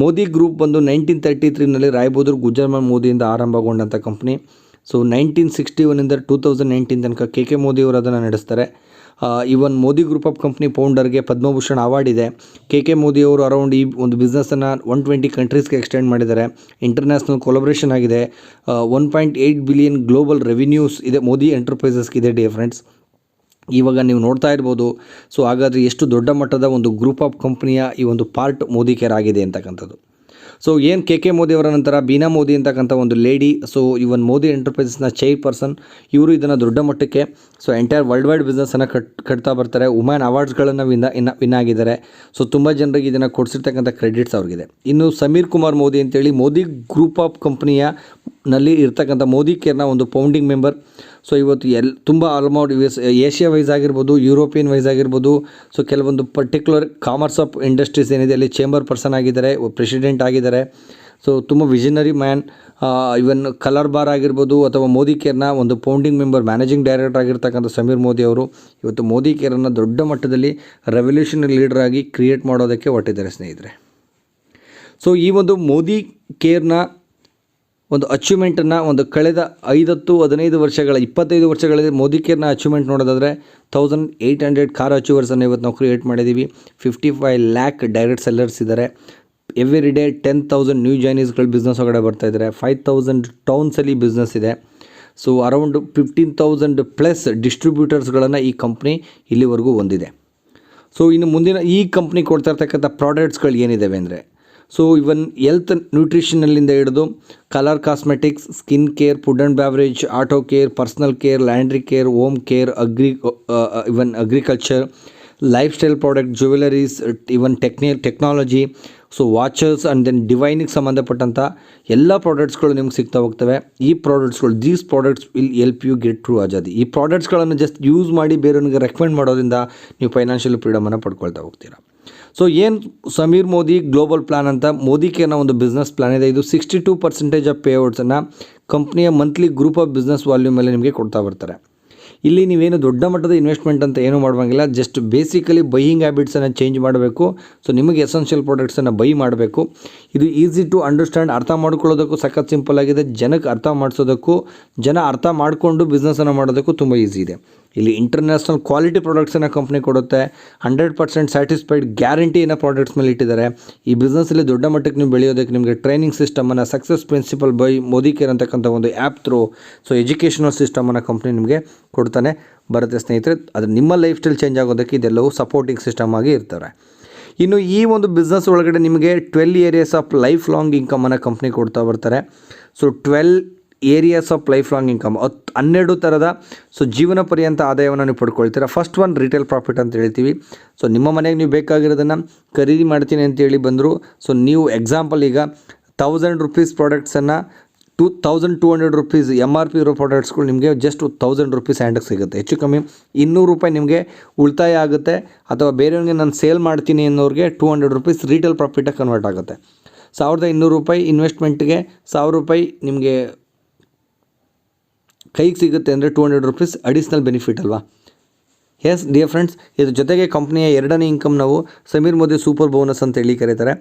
ಮೋದಿ ಗ್ರೂಪ್ ಬಂದು 1933ನಲ್ಲಿ ರಾಯ್ ಬಹದ್ದೂರ್ ಗುಜರಾಲ್ ಮೋದಿಯಿಂದ ಆರಂಭಗೊಂಡಂಥ ಕಂಪ್ನಿ. ಸೊ 1961ಇಂದ 2019 ತನಕ KK ಮೋದಿ ಅವರು ಅದನ್ನು ನಡೆಸ್ತಾರೆ. Even Modi group of company ಫೌಂಡರ್ಗೆ ಪದ್ಮಭೂಷಣ್ ಅವಾರ್ಡ್ ಇದೆ. KK ಮೋದಿ ಅವರು ಅರೌಂಡ್ ಈ ಒಂದು ಬಿಸ್ನೆಸ್ಸನ್ನು 120 ಕಂಟ್ರೀಸ್ಗೆ ಎಕ್ಸ್ಟೆಂಡ್ ಮಾಡಿದ್ದಾರೆ. ಇಂಟರ್ನ್ಯಾಷನಲ್ ಕೊಲಬ್ರೇಷನ್ ಆಗಿದೆ. 1.8 ಬಿಲಿಯನ್ ಗ್ಲೋಬಲ್ ರೆವಿನ್ಯೂಸ್ ಇದೆ ಮೋದಿ ಎಂಟರ್ಪ್ರೈಸಸ್ಗೆ ಇದೆ ಡಿಯರ್ ಫ್ರೆಂಡ್ಸ್. ಇವಾಗ ನೀವು ನೋಡ್ತಾ ಇರ್ಬೋದು. ಸೊ ಹಾಗಾದರೆ ಎಷ್ಟು ದೊಡ್ಡ ಮಟ್ಟದ ಒಂದು ಗ್ರೂಪ್ ಆಫ್ ಕಂಪ್ನಿಯ ಈ ಒಂದು ಪಾರ್ಟ್ ಮೋದಿ ಕೇರ್ ಆಗಿದೆ ಅಂತಕ್ಕಂಥದ್ದು. ಸೊ ಏನು KK ಮೋದಿ ಅವರ ನಂತರ ಬೀನಾ ಮೋದಿ ಅಂತಕ್ಕಂಥ ಒಂದು ಲೇಡಿ, ಸೊ ಇವನ್ ಮೋದಿ ಎಂಟರ್ಪ್ರೈಸಸ್ನ ಚೇರ್ಪರ್ಸನ್, ಇವರು ಇದನ್ನು ದೊಡ್ಡ ಮಟ್ಟಕ್ಕೆ ಸೊ ಎಂಟೈರ್ ವರ್ಲ್ಡ್ ವೈಡ್ ಬಿಸ್ನೆಸ್ಸನ್ನು ಕಟ್ತಾ ಬರ್ತಾರೆ. ವುಮೆನ್ ಅವಾರ್ಡ್ಸ್ಗಳನ್ನು ವಿನ್ ಆಗಿದ್ದಾರೆ. ಸೊ ತುಂಬ ಜನರಿಗೆ ಇದನ್ನು ಕೊಡಿಸಿರ್ತಕ್ಕಂಥ ಕ್ರೆಡಿಟ್ಸ್ ಅವ್ರಿಗಿದೆ. ಇನ್ನು ಸಮೀರ್ ಕುಮಾರ್ ಮೋದಿ ಅಂತೇಳಿ ಮೋದಿ ಗ್ರೂಪ್ ಆಫ್ ಕಂಪ್ನಿಯಲ್ಲಿ ಇರ್ತಕ್ಕಂಥ ಮೋದಿ ಕೇರ್ನ ಒಂದು ಫೌಂಡಿಂಗ್ ಮೆಂಬರ್. ಸೊ ಇವತ್ತು ತುಂಬ ಆಲ್ಮೋಸ್ಟ್ ಏಷ್ಯಾ ವೈಸ್ ಆಗಿರ್ಬೋದು, ಯುರೋಪಿಯನ್ ವೈಸ್ ಆಗಿರ್ಬೋದು, ಸೊ ಕೆಲವೊಂದು ಪರ್ಟಿಕ್ಯುಲರ್ ಕಾಮರ್ಸ್ ಆಫ್ ಇಂಡಸ್ಟ್ರೀಸ್ ಏನಿದೆ ಅಲ್ಲಿ ಚೇಂಬರ್ ಪರ್ಸನ್ ಆಗಿದ್ದಾರೆ, ಪ್ರೆಸಿಡೆಂಟ್ ಆಗಿದ್ದಾರೆ. ಸೊ ತುಂಬ ವಿಷನರಿ ಮ್ಯಾನ್. ಇವನ್ ಕಲರ್ ಬಾರ್ ಆಗಿರ್ಬೋದು ಅಥವಾ ಮೋದಿ ಕೇರ್ನ ಒಂದು ಫೌಂಡಿಂಗ್ ಮೆಂಬರ್, ಮ್ಯಾನೇಜಿಂಗ್ ಡೈರೆಕ್ಟರ್ ಆಗಿರ್ತಕ್ಕಂಥ ಸಮೀರ್ ಮೋದಿ ಅವರು ಇವತ್ತು ಮೋದಿ ಕೇರನ್ನು ದೊಡ್ಡ ಮಟ್ಟದಲ್ಲಿ ರೆವಲ್ಯೂಷನರಿ ಲೀಡರ್ ಆಗಿ ಕ್ರಿಯೇಟ್ ಮಾಡೋದಕ್ಕೆ ಹೊರಟಿದ್ದಾರೆ ಸ್ನೇಹಿತರೆ. ಸೊ ಈ ಒಂದು ಮೋದಿ ಕೇರ್ನ ಒಂದು ಅಚೀವ್ಮೆಂಟನ್ನು ಒಂದು ಕಳೆದ 15 ವರ್ಷಗಳ 25 ವರ್ಷಗಳಲ್ಲಿ ಮೋದಿ ಕೇರ್ನ ಅಚೀವ್ಮೆಂಟ್ ನೋಡೋದಾದರೆ 1800 ಕಾರ್ ಅಚೀವರ್ಸನ್ನು ಇವತ್ತು ನಾವು ಕ್ರಿಯೇಟ್ ಮಾಡಿದ್ದೀವಿ. 55 ಲ್ಯಾಕ್ ಡೈರೆಕ್ಟ್ ಸೆಲ್ಲರ್ಸ್ ಇದ್ದಾರೆ. ಎವ್ರಿ ಡೇ 10,000 ನ್ಯೂ ಜಾಯ್ನೀಸ್ಗಳು ಬಿಸ್ನೆಸ್ ಒಳಗಡೆ ಬರ್ತಾಯಿದ್ದಾರೆ. 5,000 ಟೌನ್ಸಲ್ಲಿ ಬಿಸ್ನೆಸ್ ಇದೆ. ಸೊ ಅರೌಂಡ್ 15,000 ಪ್ಲಸ್ ಡಿಸ್ಟ್ರಿಬ್ಯೂಟರ್ಸ್ಗಳನ್ನು ಈ ಕಂಪ್ನಿ ಇಲ್ಲಿವರೆಗೂ ಹೊಂದಿದೆ. ಸೊ ಇನ್ನು ಮುಂದಿನ ಈ ಕಂಪ್ನಿ ಕೊಡ್ತಾ ಇರ್ತಕ್ಕಂಥ ಪ್ರಾಡಕ್ಟ್ಸ್ಗಳು ಏನಿದ್ದಾವೆ ಅಂದರೆ, ಸೊ ಇವನ್ ಹೆಲ್ತ್ ನ್ಯೂಟ್ರಿಷನಲ್ಲಿಂದ ಹಿಡಿದು colour cosmetics, skin care, food and beverage, auto care, personal care, laundry care, home care, even agriculture, life style product, jewelleries, even technology, so watches and then ಡಿವೈನಿಗೆ ಸಂಬಂಧಪಟ್ಟಂಥ ಎಲ್ಲ ಪ್ರಾಡಕ್ಟ್ಸ್ಗಳು ನಿಮ್ಗೆ ಸಿಗ್ತಾ ಹೋಗ್ತವೆ. ಈ ಪ್ರಾಡಕ್ಟ್ಸ್ಗಳು, these products will help you get through Azadi. ಈ ಪ್ರಾಡಕ್ಟ್ಸ್ಗಳನ್ನು ಜಸ್ಟ್ ಯೂಸ್ ಮಾಡಿ ಬೇರೆಯವ್ರಿಗೆ ರೆಕಮೆಂಡ್ ಮಾಡೋದ್ರಿಂದ ನೀವು ಫೈನಾನ್ಷಿಯಲ್ ಫ್ರೀಡಮನ್ನು ಪಡ್ಕೊಳ್ತಾ ಹೋಗ್ತೀರಾ. ಸೊ ಏನು ಸಮೀರ್ ಮೋದಿ ಗ್ಲೋಬಲ್ ಪ್ಲಾನ್ ಅಂತ ಮೋದಿ ಕೇರ್ನ ಒಂದು ಬಿಸ್ನೆಸ್ ಪ್ಲಾನ್ ಇದೆ. ಇದು 62% ಆಫ್ ಪೇಔಟ್ಸನ್ನು ಕಂಪ್ನಿಯ monthly group of business volume ಮೇಲೆ ನಿಮಗೆ ಕೊಡ್ತಾ ಬರ್ತಾರೆ. ಇಲ್ಲಿ ನೀವೇನು ದೊಡ್ಡ ಮಟ್ಟದ ಇನ್ವೆಸ್ಟ್ಮೆಂಟ್ ಅಂತ ಏನೂ ಮಾಡುವಂಗಿಲ್ಲ, ಜಸ್ಟ್ ಬೇಸಿಕಲಿ ಬೈಯಿಂಗ್ ಹ್ಯಾಬಿಟ್ಸನ್ನು ಚೇಂಜ್ ಮಾಡಬೇಕು. ಸೊ ನಿಮಗೆ ಎಸೆನ್ಷಿಯಲ್ ಪ್ರಾಡಕ್ಟ್ಸನ್ನು ಬೈ ಮಾಡಬೇಕು. ಇದು ಈಸಿ ಟು ಅಂಡರ್ಸ್ಟ್ಯಾಂಡ್, ಅರ್ಥ ಮಾಡ್ಕೊಳ್ಳೋದಕ್ಕೂ ಸಖತ್ ಸಿಂಪಲ್ ಆಗಿದೆ, ಜನಕ್ಕೆ ಅರ್ಥ ಮಾಡಿಸೋದಕ್ಕೂ, ಜನ ಅರ್ಥ ಮಾಡಿಕೊಂಡು ಬಿಸ್ನೆಸ್ಸನ್ನು ಮಾಡೋದಕ್ಕೂ ತುಂಬ ಈಸಿ ಇದೆ. ಇಲ್ಲಿ ಇಂಟರ್ನ್ಯಾಷನಲ್ ಕ್ವಾಲಿಟಿ ಪ್ರಾಡಕ್ಟ್ಸನ್ನು ಕಂಪ್ನಿ ಕೊಡುತ್ತೆ. 100% ಸ್ಯಾಟಿಸ್ಫೈಡ್ ಗ್ಯಾರಂಟಿನ ಪ್ರಾಡಕ್ಟ್ಸ್ ಮೇಲೆ ಇಟ್ಟಿದ್ದಾರೆ. ಈ ಬಿಸ್ನೆಸ್ಸಲ್ಲಿ ದೊಡ್ಡ ಮಟ್ಟಕ್ಕೆ ನೀವು ಬೆಳೆಯೋದಕ್ಕೆ ನಿಮಗೆ ಟ್ರೈನಿಂಗ್ ಸಿಸ್ಟಮನ್ನು, success principle by Modi care ಅಂತಕ್ಕಂಥ ಒಂದು ಆ್ಯಪ್ ಥ್ರೂ, ಸೊ ಎಜುಕೇಷನಲ್ ಸಿಸ್ಟಮನ್ನು ಕಂಪ್ನಿ ನಿಮಗೆ ಕೊಡ್ತಾನೆ ಬರುತ್ತೆ ಸ್ನೇಹಿತರೆ. ಅದು ನಿಮ್ಮ ಲೈಫ್ ಸ್ಟೈಲ್ ಚೇಂಜ್ ಆಗೋದಕ್ಕೆ ಇದೆಲ್ಲವೂ ಸಪೋರ್ಟಿಂಗ್ ಸಿಸ್ಟಮ್ ಆಗಿ ಇರ್ತಾರೆ. ಇನ್ನು ಈ ಒಂದು ಬಿಸ್ನೆಸ್ ಒಳಗಡೆ ನಿಮಗೆ 12 ಏರಿಯಾಸ್ ಆಫ್ ಲೈಫ್ ಲಾಂಗ್ ಇನ್ಕಮನ್ನು ಕಂಪ್ನಿ ಕೊಡ್ತಾ ಬರ್ತಾರೆ. So 12 areas of life long income, 12 ಥರದ ಸೊ ಜೀವನ ಪರ್ಯಂತ ಆದಾಯವನ್ನು ನೀವು ಪಡ್ಕೊಳ್ತೀರಾ. ಫಸ್ಟ್ ಒನ್ ರಿಟೇಲ್ ಪ್ರಾಫಿಟ್ ಅಂತ ಹೇಳ್ತೀವಿ. ಸೊ ನಿಮ್ಮ ಮನೆಗೆ ನೀವು ಬೇಕಾಗಿರೋದನ್ನು ಖರೀದಿ ಮಾಡ್ತೀನಿ ಅಂತೇಳಿ ಬಂದರು. ಸೊ ನೀವು ಎಕ್ಸಾಂಪಲ್ ಈಗ 1000 ರೂಪೀಸ್ ಪ್ರಾಡಕ್ಟ್ಸನ್ನು 2200 ರೂಪೀಸ್ MRP ಇರೋ ಪ್ರಾಡಕ್ಟ್ಸ್ಗಳು ನಿಮಗೆ ಜಸ್ಟ್ 1000 ರೂಪೀಸ್ ಹ್ಯಾಂಡಿಗೆ ಸಿಗುತ್ತೆ. ಹೆಚ್ಚು ಕಮ್ಮಿ 200 ರೂಪಾಯಿ ನಿಮಗೆ ಉಳಿತಾಯ ಆಗುತ್ತೆ. ಅಥವಾ ಬೇರೆಯವ್ರಿಗೆ ನಾನು ಸೇಲ್ ಮಾಡ್ತೀನಿ ಅನ್ನೋರಿಗೆ 200 ರೂಪೀಸ್ ರೀಟೇಲ್ ಪ್ರಾಫಿಟಾಗಿ ಕನ್ವರ್ಟ್ ಆಗುತ್ತೆ. 1200 ರೂಪಾಯಿ ಇನ್ವೆಸ್ಟ್ಮೆಂಟ್ಗೆ 1000 ರೂಪಾಯಿ ನಿಮಗೆ ಕೈಗೆ ಸಿಗುತ್ತೆ ಅಂದರೆ 200 ರೂಪೀಸ್ ಅಡಿಷ್ನಲ್ ಬೆನಿಫಿಟ್ ಅಲ್ವಾ. ಎಸ್ ಡಿಯರ್ ಫ್ರೆಂಡ್ಸ್, ಇದ್ರ ಜೊತೆಗೆ ಕಂಪ್ನಿಯ 2ನೇ ಇನ್ಕಮ್ ನಾವು ಸಮೀರ್ ಮೋದಿ ಸೂಪರ್ ಬೋನಸ್ ಅಂತ ಹೇಳಿ ಕರೀತಾರೆ.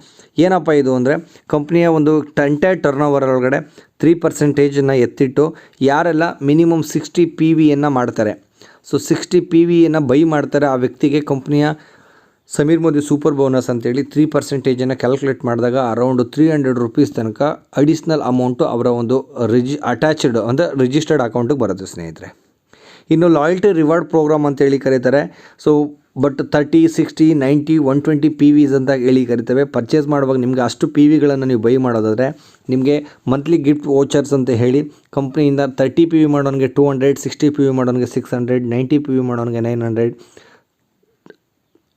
ಏನಪ್ಪ ಇದು ಅಂದರೆ ಕಂಪ್ನಿಯ ಒಂದು ಎಂಟೈರ್ ಟರ್ನ್ ಓವರ್ ಒಳಗಡೆ 3% ಎತ್ತಿಟ್ಟು ಯಾರೆಲ್ಲ ಮಿನಿಮಮ್ 60 PVಯನ್ನು ಮಾಡ್ತಾರೆ, ಸೊ 60 PVಯನ್ನು ಬೈ ಮಾಡ್ತಾರೆ, ಆ ವ್ಯಕ್ತಿಗೆ ಕಂಪ್ನಿಯ ಸಮೀರ್ ಮೋದಿ ಸೂಪರ್ ಬೋನಸ್ ಅಂತೇಳಿ 3% ಕ್ಯಾಲ್ಕುಲೇಟ್ ಮಾಡಿದಾಗ ಅರೌಂಡ್ 300 ರೂಪೀಸ್ ತನಕ ಅಡಿಷ್ನಲ್ ಅಮೌಂಟು ಅವರ ಒಂದು ಅಟ್ಯಾಚ್ಡ್ ಅಂದರೆ ರಿಜಿಸ್ಟರ್ಡ್ ಅಕೌಂಟಿಗೆ ಬರುತ್ತೆ ಸ್ನೇಹಿತರೆ. ಇನ್ನು ಲಾಯಲ್ಟಿ ರಿವಾರ್ಡ್ ಪ್ರೋಗ್ರಾಮ್ ಅಂತೇಳಿ ಕರೀತಾರೆ. ಸೊ ಬಟ್ 30, 60, 90, 120 PVs ಅಂತ ಹೇಳಿ ಕರಿತೇವೆ. ಪರ್ಚೇಸ್ ಮಾಡುವಾಗ ನಿಮಗೆ ಅಷ್ಟು PVಗಳನ್ನು ನೀವು ಬೈ ಮಾಡೋದಾದರೆ ನಿಮಗೆ ಮಂತ್ಲಿ ಗಿಫ್ಟ್ ವೋಚರ್ಸ್ ಅಂತ ಹೇಳಿ ಕಂಪ್ನಿಯಿಂದ 30 PV ಮಾಡೋನಿಗೆ 200, 60 PV ಮಾಡೋನಿಗೆ 600, 90 PV ಮಾಡೋನಿಗೆ 900,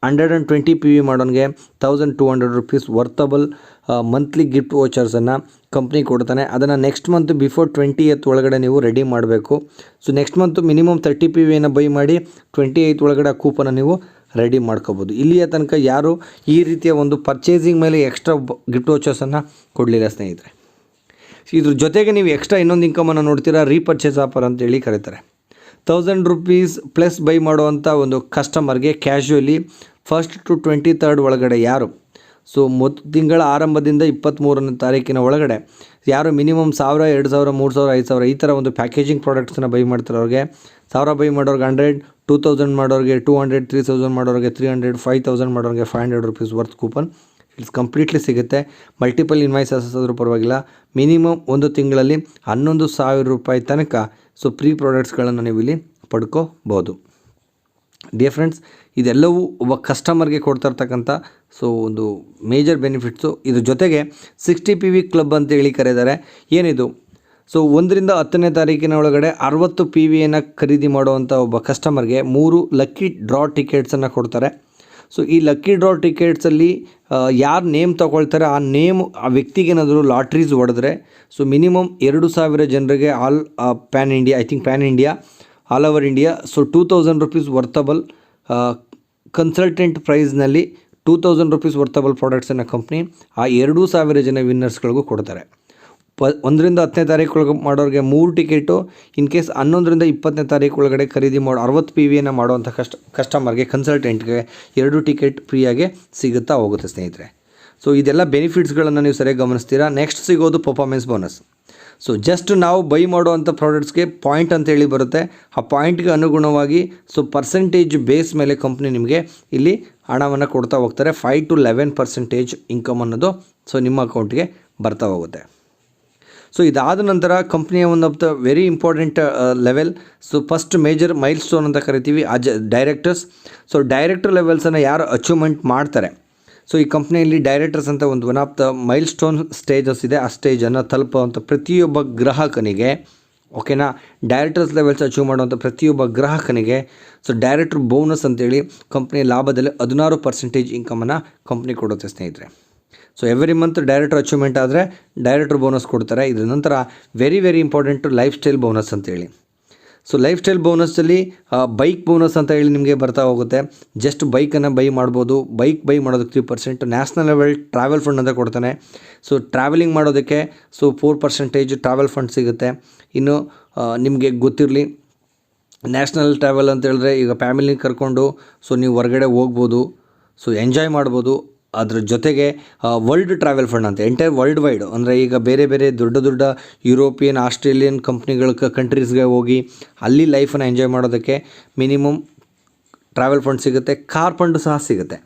120 PV ಮಾಡೋನಿಗೆ 1200 ರೂಪೀಸ್ ವರ್ತಬಲ್ ಮಂತ್ಲಿ ಗಿಫ್ಟ್ ವೋಚರ್ಸನ್ನು ಕಂಪ್ನಿ ಕೊಡ್ತಾನೆ. ಅದನ್ನು ನೆಕ್ಸ್ಟ್ ಮಂತ್ ಬಿಫೋರ್ 20th ಒಳಗಡೆ ನೀವು ರೆಡಿ ಮಾಡಬೇಕು. ಸೊ ನೆಕ್ಸ್ಟ್ ಮಂತ್ ಮಿನಿಮಮ್ 30 PVಯನ್ನು ಬೈ ಮಾಡಿ 28th ಒಳಗಡೆ ಆ ಕೂಪನ್ನು ನೀವು ರೆಡಿ ಮಾಡ್ಕೋಬೋದು. ಇಲ್ಲಿಯ ತನಕ ಯಾರು ಈ ರೀತಿಯ ಒಂದು ಪರ್ಚೇಸಿಂಗ್ ಮೇಲೆ ಎಕ್ಸ್ಟ್ರಾ ಗಿಫ್ಟ್ ವೋಚರ್ಸನ್ನು ಕೊಡಲಿಲ್ಲ ಸ್ನೇಹಿತರೆ. ಇದ್ರ ಜೊತೆಗೆ ನೀವು ಎಕ್ಸ್ಟ್ರಾ ಇನ್ನೊಂದು ಇನ್ಕಮನ್ನು ನೋಡ್ತೀರಾ, ರೀಪರ್ಚೇಸ್ ಆಫರ್ ಅಂತೇಳಿ ಕರೀತಾರೆ. 1000 ರೂಪೀಸ್ ಪ್ಲಸ್ ಬೈ ಮಾಡುವಂಥ ಒಂದು ಕಸ್ಟಮರ್ಗೆ ಕ್ಯಾಶುಯಲಿ 1st to 23rd ಒಳಗಡೆ ಯಾರು, ಸೊ ತಿಂಗಳ ಆರಂಭದಿಂದ 23ನೇ ತಾರೀಕಿನ ಒಳಗಡೆ ಯಾರು ಮಿನಿಮಮ್ 1000, 2000, 3000, 5000 ಈ ಥರ ಒಂದು ಪ್ಯಾಕೇಜಿಂಗ್ ಪ್ರಾಡಕ್ಟ್ಸನ್ನು ಬೈ ಮಾಡ್ತಾರೆ ಅವ್ರಿಗೆ 1000 ಬೈ ಮಾಡೋರಿಗೆ 100, 2000 ಮಾಡೋರಿಗೆ 200, 3000 ಮಾಡೋರಿಗೆ 300, 5000 ಮಾಡೋರಿಗೆ 500 rupees worth coupon it's completely ಸಿಗುತ್ತೆ. ಮಲ್ಟಿಪಲ್ ಇನ್ವಾಯ್ಸಸ್ ಆದರೂ ಪರವಾಗಿಲ್ಲ. ಮಿನಿಮಮ್ ಒಂದು ತಿಂಗಳಲ್ಲಿ 11,000 ರೂಪಾಯಿ ತನಕ ಸೊ ಫ್ರೀ ಪ್ರಾಡಕ್ಟ್ಸ್ಗಳನ್ನು ನೀವು ಇಲ್ಲಿ ಪಡ್ಕೋಬೋದು. ಡಿಯರ್ ಫ್ರೆಂಡ್ಸ್, ಇದೆಲ್ಲವೂ ಒಬ್ಬ ಕಸ್ಟಮರ್ಗೆ ಕೊಡ್ತಾ ಇರ್ತಕ್ಕಂಥ ಸೊ ಒಂದು ಮೇಜರ್ ಬೆನಿಫಿಟ್ಸು. ಇದ್ರ ಜೊತೆಗೆ 60 PV ಕ್ಲಬ್ ಅಂತ ಹೇಳಿ ಕರೆದಿದ್ದಾರೆ. ಏನಿದು, ಸೊ 1ರಿಂದ 10ನೇ ತಾರೀಕಿನ ಒಳಗಡೆ 60 PVಯನ್ನು ಖರೀದಿ ಮಾಡುವಂಥ ಒಬ್ಬ ಕಸ್ಟಮರ್ಗೆ 3 ಲಕ್ಕಿ ಡ್ರಾ ಟಿಕೆಟ್ಸನ್ನು ಕೊಡ್ತಾರೆ. ಸೊ ಈ ಲಕ್ಕಿ ಡ್ರಾ ಟಿಕೆಟ್ಸಲ್ಲಿ ಯಾರು ನೇಮ್ ತೊಗೊಳ್ತಾರೆ ಆ ನೇಮ್ ಆ ವ್ಯಕ್ತಿಗೆ ಏನಾದರೂ ಲಾಟ್ರೀಸ್ ಹೊಡೆದ್ರೆ ಸೊ ಮಿನಿಮಮ್ 2000 ಜನರಿಗೆ all pan India, I think pan India, all over India, so 2000 rupees worthable consultant ಪ್ರೈಸ್ನಲ್ಲಿ 2000 ರೂಪೀಸ್ ವರ್ತಬಲ್ ಪ್ರಾಡಕ್ಟ್ಸನ್ನು ಕಂಪ್ನಿ ಆ 2000 ಜನ ವಿನ್ನರ್ಸ್ಗಳಿಗೂ ಕೊಡ್ತಾರೆ. 1ರಿಂದ 10ನೇ ತಾರೀಕು ಒಳಗೆ ಮಾಡೋರಿಗೆ 3 ಟಿಕೆಟು, ಇನ್ ಕೇಸ್ 11ರಿಂದ 20ನೇ ತಾರೀಕು ಒಳಗಡೆ ಖರೀದಿ ಮಾಡೋ 60 PVಯನ್ನು ಮಾಡುವಂಥ ಕಸ್ಟಮರ್ಗೆ ಕನ್ಸಲ್ಟೆಂಟ್ಗೆ 2 ಟಿಕೆಟ್ ಫ್ರೀಯಾಗೆ ಸಿಗುತ್ತಾ ಹೋಗುತ್ತೆ ಸ್ನೇಹಿತರೆ. ಸೊ ಇದೆಲ್ಲ ಬೆನಿಫಿಟ್ಸ್ಗಳನ್ನು ನೀವು ಸರಿಯಾಗಿ ಗಮನಿಸ್ತೀರಾ. ನೆಕ್ಸ್ಟ್ ಸಿಗೋದು ಪರ್ಫಾರ್ಮೆನ್ಸ್ ಬೋನಸ್. ಸೊ ಜಸ್ಟ್ ನಾವು ಬೈ ಮಾಡುವಂಥ ಪ್ರಾಡಕ್ಟ್ಸ್ಗೆ ಪಾಯಿಂಟ್ ಅಂತೇಳಿ ಬರುತ್ತೆ. ಆ ಪಾಯಿಂಟ್ಗೆ ಅನುಗುಣವಾಗಿ ಸೊ ಪರ್ಸೆಂಟೇಜ್ ಬೇಸ್ ಮೇಲೆ ಕಂಪ್ನಿ ನಿಮಗೆ ಇಲ್ಲಿ ಹಣವನ್ನು ಕೊಡ್ತಾ ಹೋಗ್ತಾರೆ. 5 to 11% ಇನ್ಕಮ್ ಅನ್ನೋದು ಸೊ ನಿಮ್ಮ ಅಕೌಂಟ್ಗೆ ಬರ್ತಾ ಹೋಗುತ್ತೆ. ಸೊ ಇದಾದ ನಂತರ ಕಂಪ್ನಿಯ one of the very important level, so first major milestone ಅಂತ ಕರಿತೀವಿ ಡೈರೆಕ್ಟರ್ಸ್. ಸೊ ಡೈರೆಕ್ಟರ್ ಲೆವೆಲ್ಸನ್ನು ಯಾರು ಅಚೀವ್ಮೆಂಟ್ ಮಾಡ್ತಾರೆ, ಸೊ ಈ ಕಂಪ್ನಿಯಲ್ಲಿ ಡೈರೆಕ್ಟರ್ಸ್ ಅಂತ ಒಂದು one of the milestone stages ಇದೆ. ಆ ಸ್ಟೇಜನ್ನು ತಲುಪುವಂಥ ಪ್ರತಿಯೊಬ್ಬ ಗ್ರಾಹಕನಿಗೆ, ಓಕೆನಾ, ಡೈರೆಕ್ಟರ್ಸ್ ಲೆವೆಲ್ಸ್ ಅಚೀವ್ ಮಾಡುವಂಥ ಪ್ರತಿಯೊಬ್ಬ ಗ್ರಾಹಕನಿಗೆ ಸೊ ಡೈರೆಕ್ಟರ್ ಬೋನಸ್ ಅಂತೇಳಿ ಕಂಪ್ನಿಯ ಲಾಭದಲ್ಲಿ 16% ಇನ್ಕಮನ್ನು ಕಂಪ್ನಿ ಕೊಡುತ್ತೆ ಸ್ನೇಹಿತರೆ. So every month director achievement ಆದರೆ ಡೈರೆಕ್ಟರ್ ಬೋನಸ್ ಕೊಡ್ತಾರೆ. ಇದರ ನಂತರ very very important life style bonus ಅಂತೇಳಿ. ಸೊ ಲೈಫ್ ಸ್ಟೈಲ್ ಬೋನಸ್ಸಲ್ಲಿ ಬೈಕ್ ಬೋನಸ್ ಅಂತ ಹೇಳಿ ನಿಮಗೆ ಬರ್ತಾ ಹೋಗುತ್ತೆ. ಜಸ್ಟ್ ಬೈಕನ್ನು ಬೈ ಮಾಡ್ಬೋದು. ಬೈಕ್ ಬೈ ಮಾಡೋದಕ್ಕೆ 3%. ನ್ಯಾಷನಲ್ ಲೆವೆಲ್ ಟ್ರಾವೆಲ್ ಫಂಡ್ ಅಂತ ಕೊಡ್ತಾನೆ. ಸೊ ಟ್ರಾವೆಲಿಂಗ್ ಮಾಡೋದಕ್ಕೆ ಸೊ 4% ಟ್ರಾವೆಲ್ ಫಂಡ್ ಸಿಗುತ್ತೆ. ಇನ್ನು ನಿಮಗೆ ಗೊತ್ತಿರಲಿ ನ್ಯಾಷನಲ್ ಟ್ರಾವೆಲ್ ಅಂತ ಹೇಳಿದ್ರೆ ಈಗ ಫ್ಯಾಮಿಲಿ ಕರ್ಕೊಂಡು ಸೊ ನೀವು ಹೊರಗಡೆ ಹೋಗ್ಬೋದು, ಸೊ ಎಂಜಾಯ್ ಮಾಡ್ಬೋದು. ಅದ್ರ ಜೊತೆಗೆ ವರ್ಲ್ಡ್ ಟ್ರಾವೆಲ್ ಫಂಡ್ ಅಂತ ಎಂಟೈರ್ ವರ್ಲ್ಡ್ ವೈಡ್, ಅಂದರೆ ಈಗ ಬೇರೆ ಬೇರೆ ದೊಡ್ಡ ದೊಡ್ಡ ಯುರೋಪಿಯನ್, ಆಸ್ಟ್ರೇಲಿಯನ್ ಕಂಟ್ರೀಸ್ಗೆ ಹೋಗಿ ಅಲ್ಲಿ ಲೈಫನ್ನು ಎಂಜಾಯ್ ಮಾಡೋದಕ್ಕೆ ಮಿನಿಮಮ್ ಟ್ರಾವೆಲ್ ಫಂಡ್ ಸಿಗುತ್ತೆ. ಕಾರ್ ಫಂಡ್ ಸಹ ಸಿಗುತ್ತೆ.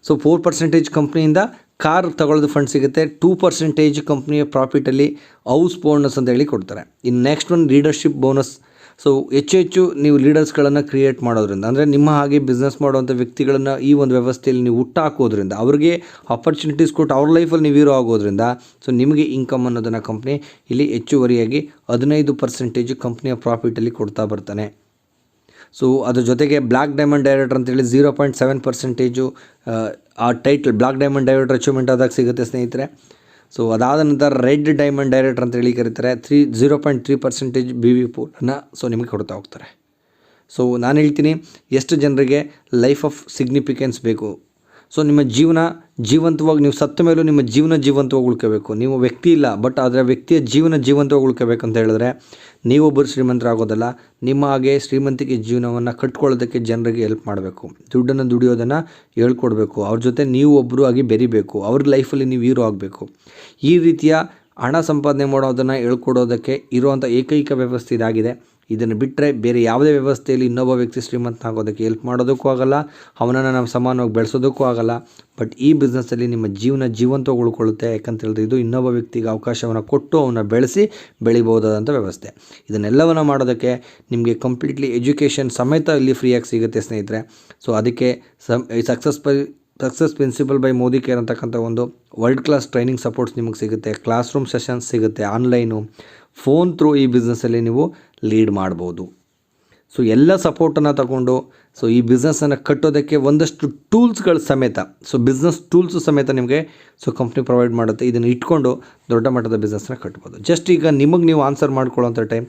ಸೊ 4% ಕಂಪ್ನಿಯಿಂದ ಕಾರ್ ತಗೊಳ್ಳೋದು ಫಂಡ್ ಸಿಗುತ್ತೆ. 2% ಕಂಪ್ನಿಯ ಪ್ರಾಫಿಟಲ್ಲಿ ಹೌಸ್ ಬೋನಸ್ ಅಂತ ಹೇಳಿ ಕೊಡ್ತಾರೆ. ಇನ್ನು ನೆಕ್ಸ್ಟ್ ಒಂದು ಲೀಡರ್ಶಿಪ್ ಬೋನಸ್. ಸೊ ಹೆಚ್ಚು ನೀವು ಲೀಡರ್ಸ್ಗಳನ್ನು ಕ್ರಿಯೇಟ್ ಮಾಡೋದ್ರಿಂದ, ಅಂದರೆ ನಿಮ್ಮ ಹಾಗೆ ಬಿಸ್ನೆಸ್ ಮಾಡುವಂಥ ವ್ಯಕ್ತಿಗಳನ್ನು ಈ ಒಂದು ವ್ಯವಸ್ಥೆಯಲ್ಲಿ ನೀವು ಹುಟ್ಟಾಕೋದ್ರಿಂದ, ಅವ್ರಿಗೆ ಆಪರ್ಚುನಿಟೀಸ್ ಕೊಟ್ಟು ಅವ್ರ ಲೈಫಲ್ಲಿ ನೀವು ಹೀರೋ ಆಗೋದ್ರಿಂದ ಸೊ ನಿಮಗೆ ಇನ್ಕಮ್ ಅನ್ನೋದನ್ನು ಕಂಪ್ನಿ ಇಲ್ಲಿ ಹೆಚ್ಚುವರಿಯಾಗಿ 15% ಕಂಪ್ನಿಯ ಪ್ರಾಫಿಟಲ್ಲಿ ಕೊಡ್ತಾ ಬರ್ತಾನೆ. ಸೊ ಅದ್ರ ಜೊತೆಗೆ ಬ್ಲ್ಯಾಕ್ ಡೈಮಂಡ್ ಡೈರೆಕ್ಟರ್ ಅಂತೇಳಿ 0.7% ಆ title black diamond director achievement ಆದಾಗ ಸಿಗುತ್ತೆ ಸ್ನೇಹಿತರೆ. ಸೊ ಅದಾದ ನಂತರ ರೆಡ್ ಡೈಮಂಡ್ ಡೈರೆಕ್ಟರ್ ಅಂತೇಳಿ ಕರೀತಾರೆ. 0.3% BV ಪೂಲನ್ನು ಸೊ ನಿಮಗೆ ಕೊಡ್ತಾ ಹೋಗ್ತಾರೆ. ಸೊ ನಾನು ಹೇಳ್ತೀನಿ, ಎಷ್ಟು ಜನರಿಗೆ ಲೈಫ್ ಆಫ್ ಸಿಗ್ನಿಫಿಕೆನ್ಸ್ ಬೇಕು. ಸೊ ನಿಮ್ಮ ಜೀವಂತವಾಗಿ ನೀವು ಸತ್ತ ಮೇಲೂ ನಿಮ್ಮ ಜೀವಂತವಾಗಿ ಉಳ್ಕೋಬೇಕು. ನೀವು ವ್ಯಕ್ತಿ ಇಲ್ಲ, ಬಟ್ ಅದರ ವ್ಯಕ್ತಿಯ ಜೀವಂತವಾಗಿ ಉಳ್ಕೋಬೇಕು ಅಂತ ಹೇಳಿದ್ರೆ ನೀವೊಬ್ಬರು ಶ್ರೀಮಂತರಾಗೋದಲ್ಲ, ನಿಮ್ಮ ಹಾಗೆ ಶ್ರೀಮಂತಿಕೆ ಜೀವನವನ್ನು ಕಟ್ಕೊಳ್ಳೋದಕ್ಕೆ ಜನರಿಗೆ ಹೆಲ್ಪ್ ಮಾಡಬೇಕು. ದುಡ್ಡನ್ನು ದುಡಿಯೋದನ್ನು ಹೇಳ್ಕೊಡ್ಬೇಕು. ಅವ್ರ ಜೊತೆ ನೀವು ಒಬ್ಬರು ಆಗಿ ಬೆರಿಬೇಕು. ಅವ್ರ ಲೈಫಲ್ಲಿ ನೀವು ಹೀರೋ ಆಗಬೇಕು. ಈ ರೀತಿಯ ಹಣ ಸಂಪಾದನೆ ಮಾಡೋದನ್ನು ಹೇಳ್ಕೊಡೋದಕ್ಕೆ ಇರುವಂಥ ಏಕೈಕ ವ್ಯವಸ್ಥೆ ಇದಾಗಿದೆ. ಇದನ್ನು ಬಿಟ್ಟರೆ ಬೇರೆ ಯಾವುದೇ ವ್ಯವಸ್ಥೆಯಲ್ಲಿ ಇನ್ನೊಬ್ಬ ವ್ಯಕ್ತಿ ಶ್ರೀಮಂತನಾಗೋದಕ್ಕೆ ಹೆಲ್ಪ್ ಮಾಡೋದಕ್ಕೂ ಆಗಲ್ಲ, ಅವನನ್ನು ನಾವು ಸಮಾನವಾಗಿ ಬೆಳೆಸೋದಕ್ಕೂ ಆಗಲ್ಲ. ಬಟ್ ಈ ಬಿಸ್ನೆಸ್ಸಲ್ಲಿ ನಿಮ್ಮ ಜೀವಂತವಾಗಿ ಉಳ್ಕೊಳ್ಳುತ್ತೆ. ಯಾಕಂತ ಹೇಳಿದ್ರೆ ಇದು ಇನ್ನೊಬ್ಬ ವ್ಯಕ್ತಿಗೆ ಅವಕಾಶವನ್ನು ಕೊಟ್ಟು ಅವನ್ನ ಬೆಳಿಬೋದಾದಂಥ ವ್ಯವಸ್ಥೆ. ಇದನ್ನೆಲ್ಲವನ್ನು ಮಾಡೋದಕ್ಕೆ ನಿಮಗೆ ಕಂಪ್ಲೀಟ್ಲಿ ಎಜುಕೇಷನ್ ಸಮೇತ ಇಲ್ಲಿ ಫ್ರೀಯಾಗಿ ಸಿಗುತ್ತೆ ಸ್ನೇಹಿತರೆ. ಸೊ ಅದಕ್ಕೆ success principle by Modi care ಅಂತಕ್ಕಂಥ ಒಂದು ವರ್ಲ್ಡ್ ಕ್ಲಾಸ್ ಟ್ರೈನಿಂಗ್ ಸಪೋರ್ಟ್ಸ್ ನಿಮಗೆ ಸಿಗುತ್ತೆ. ಕ್ಲಾಸ್ ರೂಮ್ ಸೆಷನ್ಸ್ ಸಿಗುತ್ತೆ, ಆನ್ಲೈನು, ಫೋನ್ ಥ್ರೂ ಈ ಬಿಸ್ನೆಸ್ಸಲ್ಲಿ ನೀವು ಲೀಡ್ ಮಾಡ್ಬೋದು. ಸೊ ಎಲ್ಲ ಸಪೋರ್ಟನ್ನು ತಗೊಂಡು ಸೊ ಈ ಬಿಸ್ನೆಸ್ಸನ್ನು ಕಟ್ಟೋದಕ್ಕೆ ಒಂದಷ್ಟು ಟೂಲ್ಸ್ಗಳು ಸಮೇತ, ಸೊ ಬಿಸ್ನೆಸ್ ಟೂಲ್ಸು ಸಮೇತ ನಿಮಗೆ ಸೊ ಕಂಪ್ನಿ ಪ್ರೊವೈಡ್ ಮಾಡುತ್ತೆ. ಇದನ್ನು ಇಟ್ಕೊಂಡು ದೊಡ್ಡ ಮಟ್ಟದ ಬಿಸ್ನೆಸ್ನ ಕಟ್ಬೋದು. ಜಸ್ಟ್ ಈಗ ನಿಮಗೆ ನೀವು ಆನ್ಸರ್ ಮಾಡ್ಕೊಳ್ಳೋಂಥ ಟೈಮ್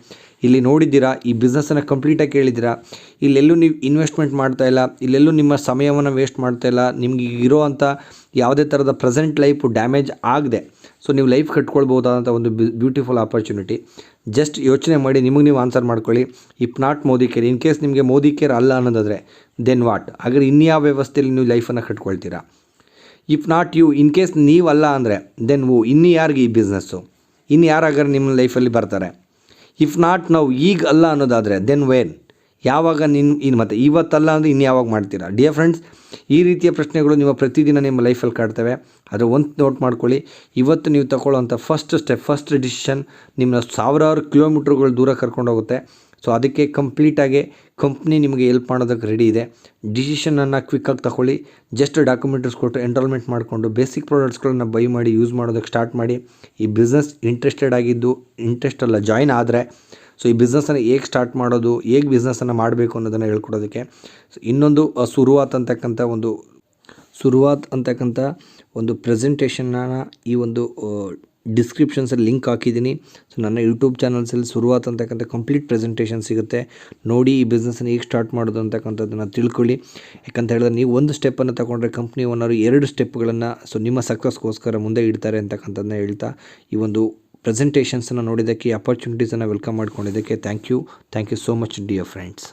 ಇಲ್ಲಿ ನೋಡಿದ್ದೀರಾ, ಈ ಬಿಸ್ನೆಸ್ಸನ್ನು ಕಂಪ್ಲೀಟಾಗಿ ಕೇಳಿದ್ದೀರಾ, ಇಲ್ಲೆಲ್ಲೂ ನೀವು ಇನ್ವೆಸ್ಟ್ಮೆಂಟ್ ಮಾಡ್ತಾಯಿಲ್ಲ, ಇಲ್ಲೆಲ್ಲೂ ನಿಮ್ಮ ಸಮಯವನ್ನು ವೇಸ್ಟ್ ಮಾಡ್ತಾಯಿಲ್ಲ, ನಿಮಗೆ ಇರೋ ಅಂಥ ಯಾವುದೇ ಥರದ ಪ್ರೆಸೆಂಟ್ ಲೈಫು ಡ್ಯಾಮೇಜ್ ಆಗದೆ ಸೊ ನೀವು ಲೈಫ್ ಕಟ್ಕೊಳ್ಬೋದಾದಂಥ ಒಂದು ಬ್ಯೂಟಿಫುಲ್ ಆಪರ್ಚುನಿಟಿ. ಜಸ್ಟ್ ಯೋಚನೆ ಮಾಡಿ, ನಿಮಗೆ ನೀವು ಆನ್ಸರ್ ಮಾಡ್ಕೊಳ್ಳಿ. If not Modi care, in case ನಿಮಗೆ ಮೋದಿ ಕೇರ್ ಅಲ್ಲ ಅನ್ನೋದಾದರೆ ದೆನ್ ವಾಟ್? ಹಾಗಾದ್ರೆ ಇನ್ಯಾವ ವ್ಯವಸ್ಥೆಯಲ್ಲಿ ನೀವು ಲೈಫನ್ನು ಕಟ್ಕೊಳ್ತೀರಾ? If not you, in case ನೀವಲ್ಲ ಅಂದರೆ ದೆನ್ ಇನ್ನು ಯಾರಿಗೆ ಈ ಬಿಸ್ನೆಸ್ಸು? ಇನ್ನು ಯಾರಾಗಾರೆ ನಿಮ್ಮ ಲೈಫಲ್ಲಿ ಬರ್ತಾರೆ? ಇಫ್ ನಾಟ್ ನಾವು ಈಗ ಅಲ್ಲ ಅನ್ನೋದಾದರೆ ದೆನ್ ವೇನ್? ಯಾವಾಗ ಇನ್ನು ಮತ್ತೆ ಇವತ್ತಲ್ಲ ಅಂದರೆ ಇನ್ನು ಯಾವಾಗ ಮಾಡ್ತೀರಾ? ಡಿಯರ್ ಫ್ರೆಂಡ್ಸ್, ಈ ರೀತಿಯ ಪ್ರಶ್ನೆಗಳು ನಿಮ್ಮ ಪ್ರತಿದಿನ ನಿಮ್ಮ ಲೈಫಲ್ಲಿ ಕಾಡ್ತವೆ. ಆದರೆ ಒಂದು ನೋಟ್ ಮಾಡ್ಕೊಳ್ಳಿ, ಇವತ್ತು ನೀವು ತಗೊಳ್ಳೋಂಥ ಫಸ್ಟ್ ಡಿಸಿಷನ್ ನಿಮ್ಮನ್ನ ಸಾವಿರಾರು ಕಿಲೋಮೀಟ್ರ್ಗಳು ದೂರ ಕರ್ಕೊಂಡು ಹೋಗುತ್ತೆ. ಸೊ ಅದಕ್ಕೆ ಕಂಪ್ಲೀಟಾಗಿ ಕಂಪ್ನಿ ನಿಮಗೆ ಹೆಲ್ಪ್ ಮಾಡೋದಕ್ಕೆ ರೆಡಿ ಇದೆ. ಡಿಸಿಷನನ್ನು ಕ್ವಿಕ್ಕಾಗಿ ತಗೊಳ್ಳಿ. ಜಸ್ಟ್ ಡಾಕ್ಯುಮೆಂಟ್ಸ್ ಕೊಟ್ಟು ಎನ್ರೋಲ್ಮೆಂಟ್ ಮಾಡಿಕೊಂಡು ಬೇಸಿಕ್ ಪ್ರಾಡಕ್ಟ್ಸ್ಗಳನ್ನು ಬೈ ಮಾಡಿ ಯೂಸ್ ಮಾಡೋದಕ್ಕೆ ಸ್ಟಾರ್ಟ್ ಮಾಡಿ. ಈ ಬಿಸ್ನೆಸ್ ಇಂಟ್ರೆಸ್ಟ್ ಅಲ್ಲ ಜಾಯ್ನ್ ಆದರೆ ಸೊ ಈ ಬಿಸ್ನೆಸ್ಸನ್ನು ಹೇಗೆ ಸ್ಟಾರ್ಟ್ ಮಾಡೋದು, ಹೇಗೆ ಬಿಸ್ನೆಸ್ಸನ್ನು ಮಾಡಬೇಕು ಅನ್ನೋದನ್ನು ಹೇಳ್ಕೊಡೋದಕ್ಕೆ ಇನ್ನೊಂದು ಶುರುವಾತ್ ಅಂತಕ್ಕಂಥ ಒಂದು ಪ್ರೆಸೆಂಟೇಷನ್ನ ಈ ಒಂದು ಡಿಸ್ಕ್ರಿಪ್ಷನ್ಸಲ್ಲಿ ಲಿಂಕ್ ಹಾಕಿದ್ದೀನಿ. ಸೊ ನನ್ನ ಯೂಟ್ಯೂಬ್ ಚಾನಲ್ಸಲ್ಲಿ ಶುರುವಾತ್ ಅಂತಕ್ಕಂಥ ಕಂಪ್ಲೀಟ್ ಪ್ರೆಸೆಂಟೇಷನ್ ಸಿಗುತ್ತೆ. ನೋಡಿ ಈ ಬಿಸ್ನೆಸ್ಸನ್ನು ಹೇಗೆ ಸ್ಟಾರ್ಟ್ ಮಾಡೋದು ಅಂತಕ್ಕಂಥದ್ದನ್ನು ತಿಳ್ಕೊಳ್ಳಿ. ಯಾಕಂತ ಹೇಳಿದ್ರೆ ನೀವು ಒಂದು ಸ್ಟೆಪ್ಪನ್ನು ತಗೊಂಡ್ರೆ ಕಂಪ್ನಿ ಓನರು 2 ಸ್ಟೆಪ್ಗಳನ್ನು ಸೊ ನಿಮ್ಮ ಸಕ್ಸಸ್ಗೋಸ್ಕರ ಮುಂದೆ ಇಡ್ತಾರೆ ಅಂತಕ್ಕಂಥದ್ದನ್ನ ಹೇಳ್ತಾ ಈ ಒಂದು ಪ್ರೆಸೆಂಟೇಷನ್ಸನ್ನು ನೋಡಿದ್ದಕ್ಕೆ, ಆಪರ್ಚುನಿಟೀಸನ್ನು ವೆಲ್ಕಮ್ ಮಾಡ್ಕೊಂಡಿದ್ದಕ್ಕೆ thank you so much dear friends.